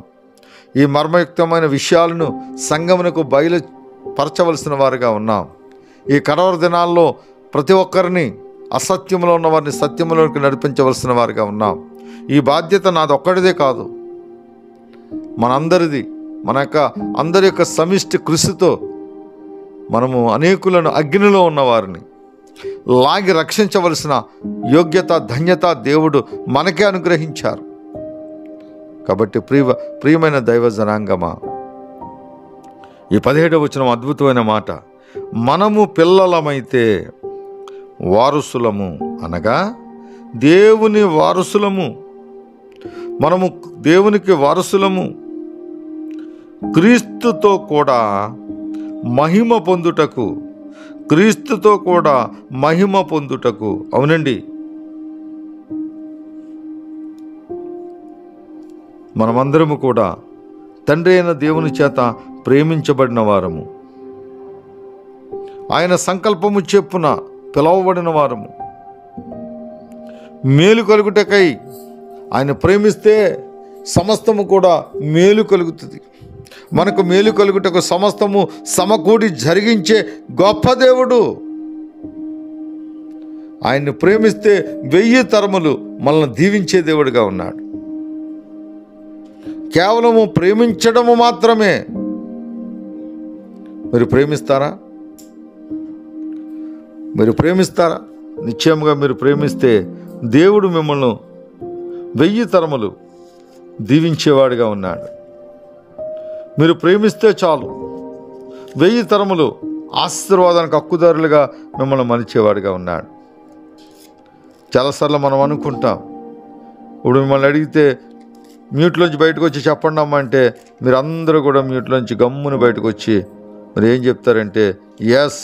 ఈ మర్మయుక్తమైన విషయాలను సంఘమునకు బయలుపరచవలసిన వారిగా ఉన్నాం. ఈ కడవరి దినాల్లో ప్రతి ఒక్కరిని, అసత్యంలో ఉన్న వారిని సత్యములోకి నడిపించవలసిన వారిగా ఉన్నాం. ఈ బాధ్యత నాది ఒక్కడిదే కాదు, మనందరిది. అందరి యొక్క సమిష్టి కృషితో మనము అనేకులను, అగ్నిలో ఉన్నవారిని లాగి రక్షించవలసిన యోగ్యత, ధన్యత దేవుడు మనకే అనుగ్రహించారు. కాబట్టి ప్రియమైన దైవ జనాంగమా, ఈ 17వ వచనం అద్భుతమైన మాట. మనము పిల్లలమైతే వారసులము, అనగా దేవుని వారసులము. మనము దేవునికి వారసులము, క్రీస్తుతో కూడా మహిమ పొందుటకు. క్రీస్తుతో కూడా మహిమ పొందుటకు. అవునండి, మనమందరము కూడా తండ్రి అయిన దేవుని చేత ప్రేమించబడిన వారము, ఆయన సంకల్పము చెప్పున పిలవబడిన వారము. మేలు కలుగుటకై ఆయన ప్రేమిస్తే సమస్తము కూడా మేలు కలుగుతుంది. మనకు మేలు కలుగుటకు సమస్తము సమకూడి జరిగించే గొప్ప దేవుడు. ఆయన్ని ప్రేమిస్తే 1000 తరములు మనల్ని దీవించే దేవుడిగా ఉన్నాడు. కేవలము ప్రేమించడము మాత్రమే. మీరు ప్రేమిస్తారా? నిశ్చయంగా మీరు ప్రేమిస్తే దేవుడు మిమ్మల్ని 1000 తరములు దీవించేవాడిగా ఉన్నాడు. మీరు ప్రేమిస్తే చాలు, 1000 తరములు ఆశీర్వాదానికి హక్కుదారులుగా మిమ్మల్ని మలిచేవాడిగా ఉన్నాడు. చాలాసార్లు మనం అనుకుంటాం, ఇప్పుడు మిమ్మల్ని అడిగితే మ్యూట్లోంచి బయటకు వచ్చి చెప్పండి అమ్మ అంటే మీరు అందరూ కూడా మ్యూట్లోంచి గమ్మున బయటకు వచ్చి మీరు ఏం చెప్తారంటే, ఎస్,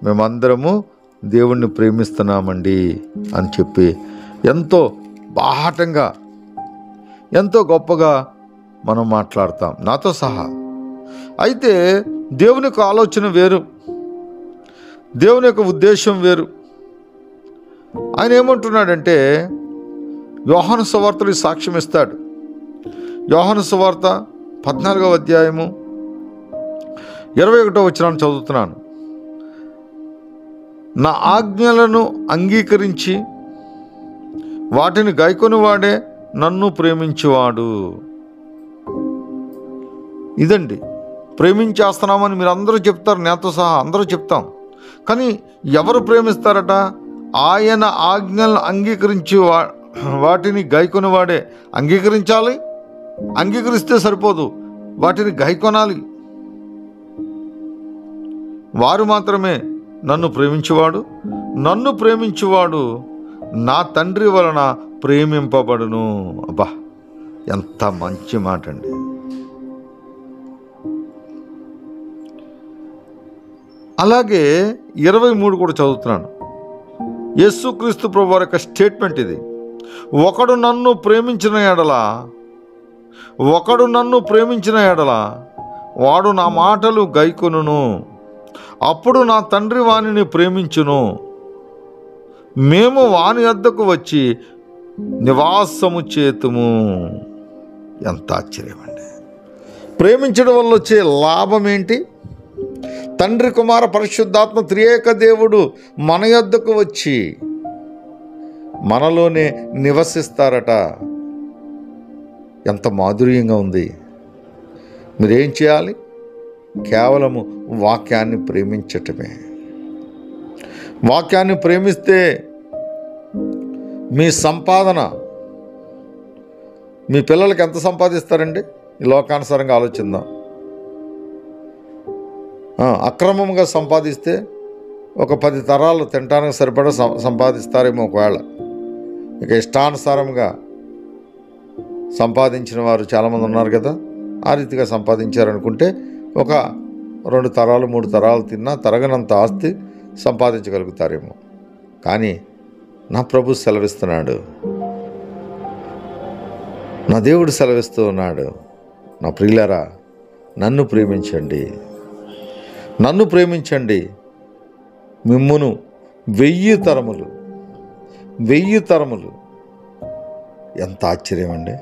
మేమందరము దేవుణ్ణి ప్రేమిస్తున్నామండి అని చెప్పి ఎంతో బాహటంగా, ఎంతో గొప్పగా మనం మాట్లాడతాం, నాతో సహా. అయితే దేవుని యొక్క ఆలోచన వేరు, దేవుని యొక్క ఉద్దేశం వేరు. ఆయన ఏమంటున్నాడంటే, యోహాను సువార్తలో సాక్ష్యం ఇస్తాడు. యోహాను సువార్త 14వ అధ్యాయము 21వ వచనాన్ని చదువుతున్నాను. నా ఆజ్ఞలను అంగీకరించి వాటిని గైకొని వాడే నన్ను ప్రేమించువాడు. ఇదండి, ప్రేమించేస్తున్నామని మీరు అందరూ చెప్తారు, నాతో సహా అందరూ చెప్తాం. కానీ ఎవరు ప్రేమిస్తారట? ఆయన ఆజ్ఞలను అంగీకరించి వాటిని గైకొని వాడే. అంగీకరించాలి, అంగీకరిస్తే సరిపోదు, వాటిని గైకొనాలి. వారు మాత్రమే నన్ను ప్రేమించువాడు నా తండ్రి వలన ప్రేమింపబడును. అబ్బా, ఎంత మంచి మాట అండి. అలాగే 23 కూడా చదువుతున్నాను. యేసుక్రీస్తు ప్రభువారి యొక్క స్టేట్మెంట్ ఇది. ఒకడు నన్ను ప్రేమించిన ఎడల వాడు నా మాటలు గైకొనును, అప్పుడు నా తండ్రి వానిని ప్రేమించును, మేము వాని వద్దకు వచ్చి నివాసము చేతుము. ఎంత ఆశ్చర్యం అండి! ప్రేమించడం వల్ల వచ్చే లాభం ఏంటి? తండ్రి, కుమార, పరిశుద్ధాత్మ త్రియేక దేవుడు మన యొద్దకు వచ్చి మనలోనే నివసిస్తారట. ఎంత మాధుర్యంగా ఉంది! మీరేం చేయాలి? కేవలము వాక్యాన్ని ప్రేమించటమే. వాక్యాన్ని ప్రేమిస్తే మీ సంపాదన, మీ పిల్లలకి ఎంత సంపాదిస్తారండి? ఈ లోకానుసారంగా ఆలోచిద్దాం. అక్రమంగా సంపాదిస్తే ఒక 10 తరాలు తినడానికి సరిపడా సంపాదిస్తారేమో ఒకవేళ. ఇక ఇష్టానుసారంగా సంపాదించిన వారు చాలామంది ఉన్నారు కదా. ఆ రీతిగా సంపాదించారనుకుంటే ఒక 2 తరాలు 3 తరాలు తిన్నా తరగనంత ఆస్తి సంపాదించగలుగుతారేమో. కానీ నా ప్రభు సెలవిస్తున్నాడు, నా దేవుడు సెలవిస్తూ ఉన్నాడు, నా ప్రియులారా, నన్ను ప్రేమించండి, నన్ను ప్రేమించండి, మిమ్మును 1000 తరములు. ఎంత ఆశ్చర్యం అండి!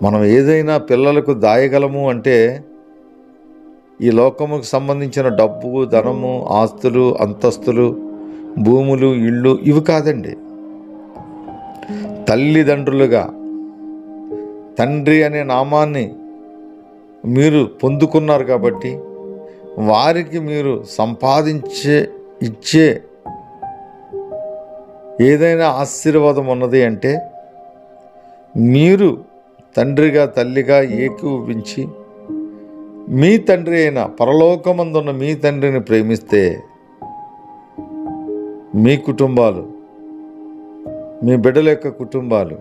మనం ఏదైనా పిల్లలకు దాయగలము అంటే ఈ లోకముకు సంబంధించిన డబ్బు, ధనము, ఆస్తులు, అంతస్తులు, భూములు, ఇళ్ళు ఇవి కాదండి. తల్లిదండ్రులుగా తండ్రి అనే నామాన్ని మీరు పొందుకున్నారు కాబట్టి వారికి మీరు ఇచ్చే ఏదైనా ఆశీర్వాదం ఉన్నది అంటే మీరు తండ్రిగా తల్లిగా ఏకీభవించి మీ తండ్రి అయిన పరలోకమందున్న మీ తండ్రిని ప్రేమిస్తే మీ కుటుంబాలు, మీ బిడ్డల యొక్క కుటుంబాలు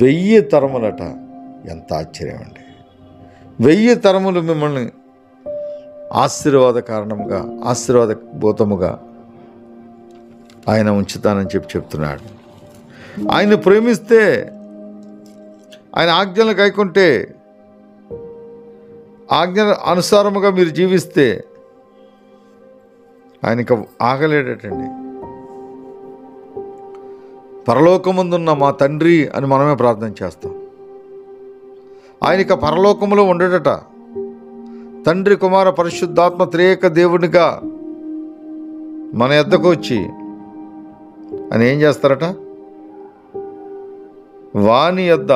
1000 తరములట. ఎంత ఆశ్చర్యం అండి! 1000 తరములు మిమ్మల్ని ఆశీర్వాదభూతముగా ఆయన ఉంచుతానని చెప్తున్నాడు. ఆయన ప్రేమిస్తే, ఆయన ఆజ్ఞలు గైకుంటే, ఆజ్ఞల అనుసారముగా మీరు జీవిస్తే ఆయనకి ఆగలేడటండి. పరలోకముందున్న మా తండ్రి అని మనమే ప్రార్థన చేస్తాం. ఆయనక పరలోకములో ఉండడట. తండ్రి, కుమార, పరిశుద్ధాత్మ త్రియేక దేవునిగా మన యొద్దకు వచ్చి ఆయన ఏం చేస్తారట? వాని యొద్ద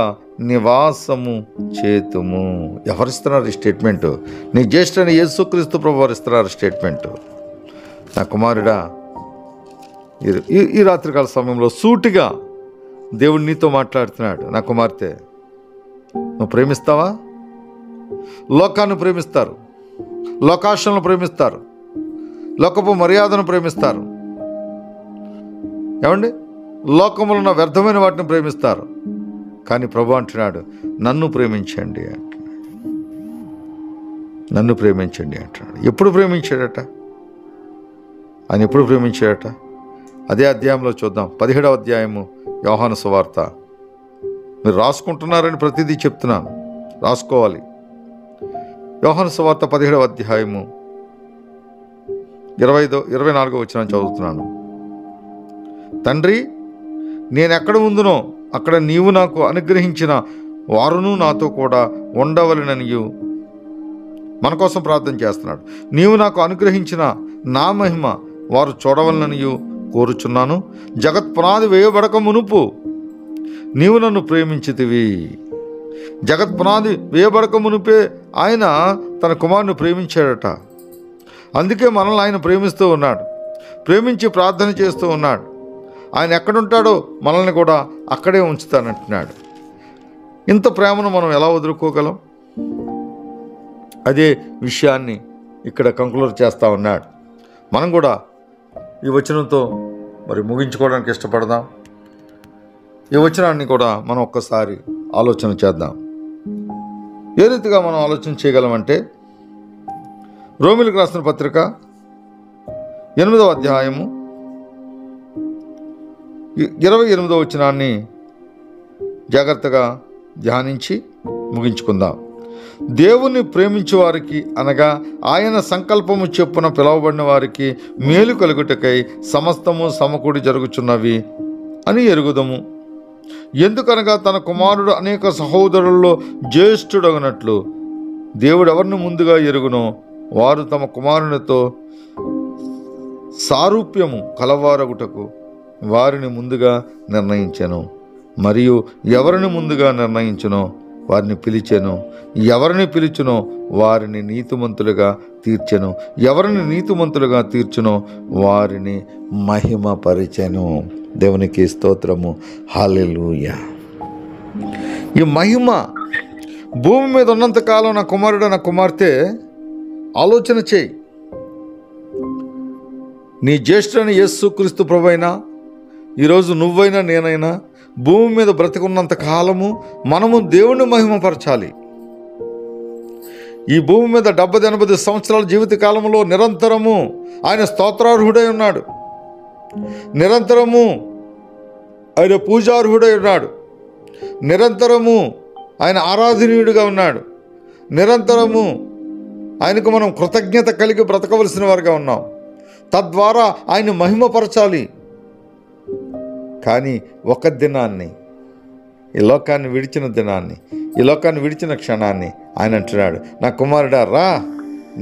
నివాసము చేతుము. ఎవరిస్తున్నారు ఈ స్టేట్మెంటు? నీ జ్యేష్ఠని యేసుక్రీస్తు ప్రభువారు ఇస్తున్నారు స్టేట్మెంటు. నా కుమారుడా, ఈ రాత్రికాల సమయంలో సూటిగా దేవుడు నీతో మాట్లాడుతున్నాడు. నా కుమార్తె, నువ్వు ప్రేమిస్తావా? లోకాన్ని ప్రేమిస్తారు, లోకాశలను ప్రేమిస్తారు, లోకపు మర్యాదను ప్రేమిస్తారు, ఏమండి, లోకములో ఉన్న వ్యర్థమైన వాటిని ప్రేమిస్తారు. కానీ ప్రభు అంటున్నాడు, నన్ను ప్రేమించండి అంటున్నాడు. నన్ను ప్రేమించండి అంటున్నాడు. ఎప్పుడు ప్రేమించాడట? ఆయన ఎప్పుడు ప్రేమించాడట? అదే అధ్యాయంలో చూద్దాం. 17వ అధ్యాయము యోహాను సువార్త. మీరు రాసుకుంటున్నారని ప్రతిదీ చెప్తున్నాను, రాసుకోవాలి. యోహాను సువార్త 17వ అధ్యాయము 24వ వచనం చదువుతున్నాను. తండ్రి, నేనెక్కడ ఉందునో అక్కడ నీవు నాకు అనుగ్రహించిన వారును నాతో కూడా ఉండవలెననియు, మన కోసం ప్రార్థన చేస్తున్నాడు. నీవు నాకు అనుగ్రహించిన నా మహిమ వారు చూడవలననియు కోరుచున్నాను. జగత్ పునాది వేయబడక మునుపు నీవు నన్ను ప్రేమించితివి. జగత్ పునాది వేయబడక మునుపే ఆయన తన కుమారుని ప్రేమించాడట. అందుకే మనల్ని ఆయన ప్రేమిస్తూ ఉన్నాడు, ప్రేమించి ప్రార్థన చేస్తూ ఉన్నాడు. ఆయన ఎక్కడుంటాడో మనల్ని కూడా అక్కడే ఉంచుతానంటున్నాడు. ఇంత ప్రేమను మనం ఎలా వదులుకోగలం? అదే విషయాన్ని ఇక్కడ కంక్లూడ్ చేస్తూ ఉన్నాడు. మనం కూడా ఈ వచనంతో మరి ముగించుకోవడానికి ఇష్టపడదాం. ఈ వచనాన్ని కూడా మనం ఒక్కసారి ఆలోచన చేద్దాం. ఏ రీతిగా మనం ఆలోచన చేయగలమంటే, రోమిలకు రాసిన పత్రిక 8వ అధ్యాయము 28వ వచనాన్ని జాగ్రత్తగా ధ్యానించి ముగించుకుందాం. దేవుణ్ణి ప్రేమించే వారికి అనగా ఆయన సంకల్పము చొప్పున పిలువబడిన వారికి మేలు కలుగుటకై సమస్తము సమకూడి జరుగుచున్నవి అని ఎరుగుదము. ఎందుకనగా తన కుమారుడు అనేక సహోదరుల్లో జ్యేష్ఠుడగినట్లు దేవుడు ఎవరిని ముందుగా ఎరుగునో వారు తమ కుమారునితో సారూప్యము కలవారగుటకు వారిని ముందుగా నిర్ణయించెను. మరియు ఎవరిని ముందుగా నిర్ణయించునో వారిని పిలిచెను, ఎవరిని పిలిచునో వారిని నీతిమంతులుగా తీర్చెను, ఎవరిని నీతిమంతులుగా తీర్చునో వారిని మహిమపరిచెను. దేవునికి స్తోత్రము. హల్లెలూయా. ఈ మహిమ భూమి మీద ఉన్నంతకాలం నా కుమారుడు నా కుమార్తె ఆలోచన చేయి. నీ జ్యేష్ఠుడైన యేసుక్రీస్తు ప్రభువైనా ఈరోజు నువ్వైనా నేనైనా భూమి మీద బ్రతికున్నంత కాలము మనము దేవుణ్ణి మహిమపరచాలి. ఈ భూమి మీద 70-80 సంవత్సరాల జీవిత కాలంలో నిరంతరము ఆయన స్తోత్రార్హుడై ఉన్నాడు, నిరంతరము ఆయన పూజార్హుడై ఉన్నాడు, నిరంతరము ఆయన ఆరాధనీయుడిగా ఉన్నాడు, నిరంతరము ఆయనకు మనం కృతజ్ఞత కలిగి బ్రతకవలసిన వారుగా ఉన్నాం. తద్వారా ఆయన మహిమపరచాలి. కానీ ఒక దినాన్ని, ఈ లోకాన్ని విడిచిన దినాన్ని, ఈ లోకాన్ని విడిచిన క్షణాన్ని ఆయన అంటున్నాడు, నా కుమారుడా రా,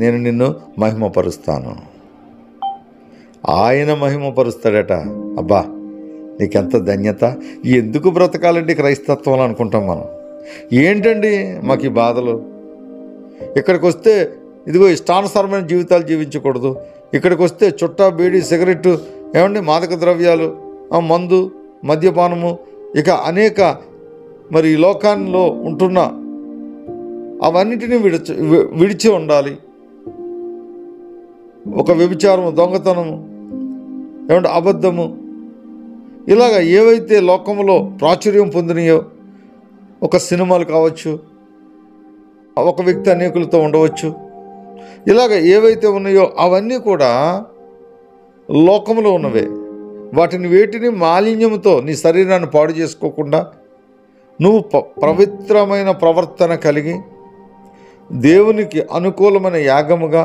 నేను నిన్ను మహిమపరుస్తాను. ఆయన మహిమపరుస్తాడట. అబ్బా, నీకెంత ధన్యత. ఎందుకు బ్రతకాలండి క్రైస్తత్వం అనుకుంటాం మనం. ఏంటండి మాకు ఈ బాధలు? ఇక్కడికి వస్తే ఇదిగో ఇష్టానుసారమైన జీవితాలు జీవించకూడదు, ఇక్కడికి వస్తే చుట్టా, బీడీ, సిగరెట్టు, ఏమండి మాదక ద్రవ్యాలు, మందు, మద్యపానము, ఇక అనేక మరి ఈ లోకాల్లో ఉంటున్న అవన్నిటినీ విడిచి ఉండాలి. ఒక వ్యభిచారము, దొంగతనము, ఏమంటే అబద్ధము, ఇలాగ ఏవైతే లోకంలో ప్రాచుర్యం పొందినాయో, ఒక సినిమాలు కావచ్చు, ఒక వ్యక్తి అనేకులతో ఉండవచ్చు, ఇలాగ ఏవైతే ఉన్నాయో అవన్నీ కూడా లోకంలో ఉన్నవే. వాటిని వేటిని మాలిన్యంతో నీ శరీరాన్ని పాడు చేసుకోకుండా నువ్వు పవిత్రమైన ప్రవర్తన కలిగి దేవునికి అనుకూలమైన యాగముగా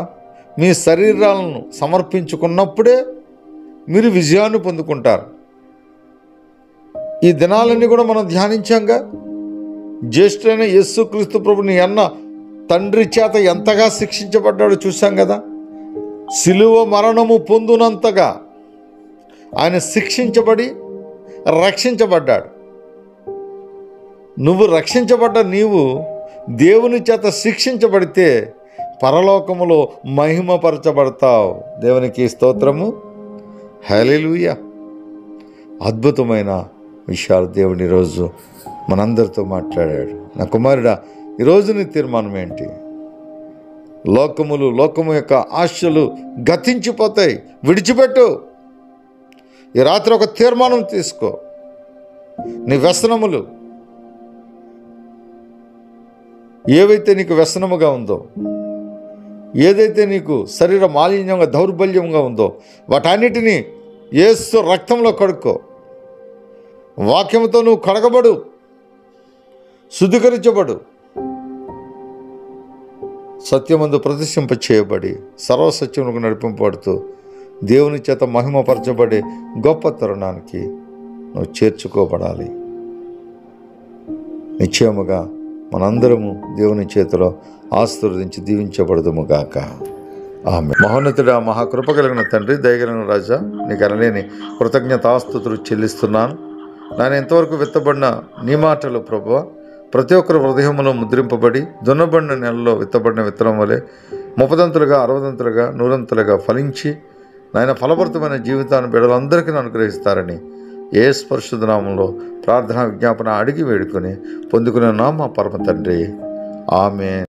మీ శరీరాలను సమర్పించుకున్నప్పుడే మీరు విజయాన్ని పొందుకుంటారు. ఈ దినాలన్నీ కూడా మనం ధ్యానించాంగా. జ్యేష్ఠుడైన యేసుక్రీస్తు ప్రభు నీ అన్న తండ్రి చేత ఎంతగా శిక్షించబడ్డాడో చూసాం కదా. సిలువ మరణము పొందునంతగా ఆయన శిక్షించబడి రక్షించబడ్డాడు. నువ్వు రక్షించబడ్డ నీవు దేవుని చేత శిక్షించబడితే పరలోకములో మహిమపరచబడతావు. దేవునికి స్తోత్రము. హల్లెలూయా. అద్భుతమైన విషయాలు దేవుని ఈరోజు మనందరితో మాట్లాడాడు. నా కుమారుడా, ఈరోజు నీ తీర్మానం ఏంటి? లోకము యొక్క ఆశలు గతించిపోతాయి, విడిచిపెట్టు. ఈ రాత్రి ఒక తీర్మానం తీసుకో. నీ వ్యసనములు ఏవైతే నీకు వ్యసనముగా ఉందో, ఏదైతే నీకు శరీర మాలిన్యంగా దౌర్బల్యంగా ఉందో వాటన్నిటినీ యేసు రక్తంలో కడుక్కో. వాక్యముతో నువ్వు కడగబడు, శుద్ధీకరించబడు, సత్యమందు ప్రతిష్ఠింప చేయబడి సర్వసత్యములకు నడిపింపబడుతూ దేవుని చేత మహిమపరచబడే గొప్ప తరుణానికి నువ్వు చేర్చుకోబడాలి. నిశ్చయముగా మనందరము దేవుని చేతిలో ఆశీర్వదించి దీవించబడదుముగాక. ఆమె. మహోన్నతుడా, మహాకృప కలిగిన తండ్రి, దయగలిగిన రాజా, నీకు అనలేని కృతజ్ఞతాస్తుతులు చెల్లిస్తున్నాను. నేను ఎంతవరకు విత్తబడిన నీ మాటలు ప్రభువా ప్రతి ఒక్కరి హృదయంలో ముద్రింపబడి దున్నబడిన నెలలో విత్తబడిన విత్తనం వలె 30దంతులుగా 60దంతులుగా 100దంతులుగా ఫలించి నాయన ఫలభరితమైన జీవితాన్ని బిడ్డలందరికీ అనుగ్రహిస్తారని యేసు పరిశుద్ధ నామములో ప్రార్థనా విజ్ఞాపన అడిగి వేడుకొని పొందుకునే మా పరమ తండ్రి. ఆమేన్.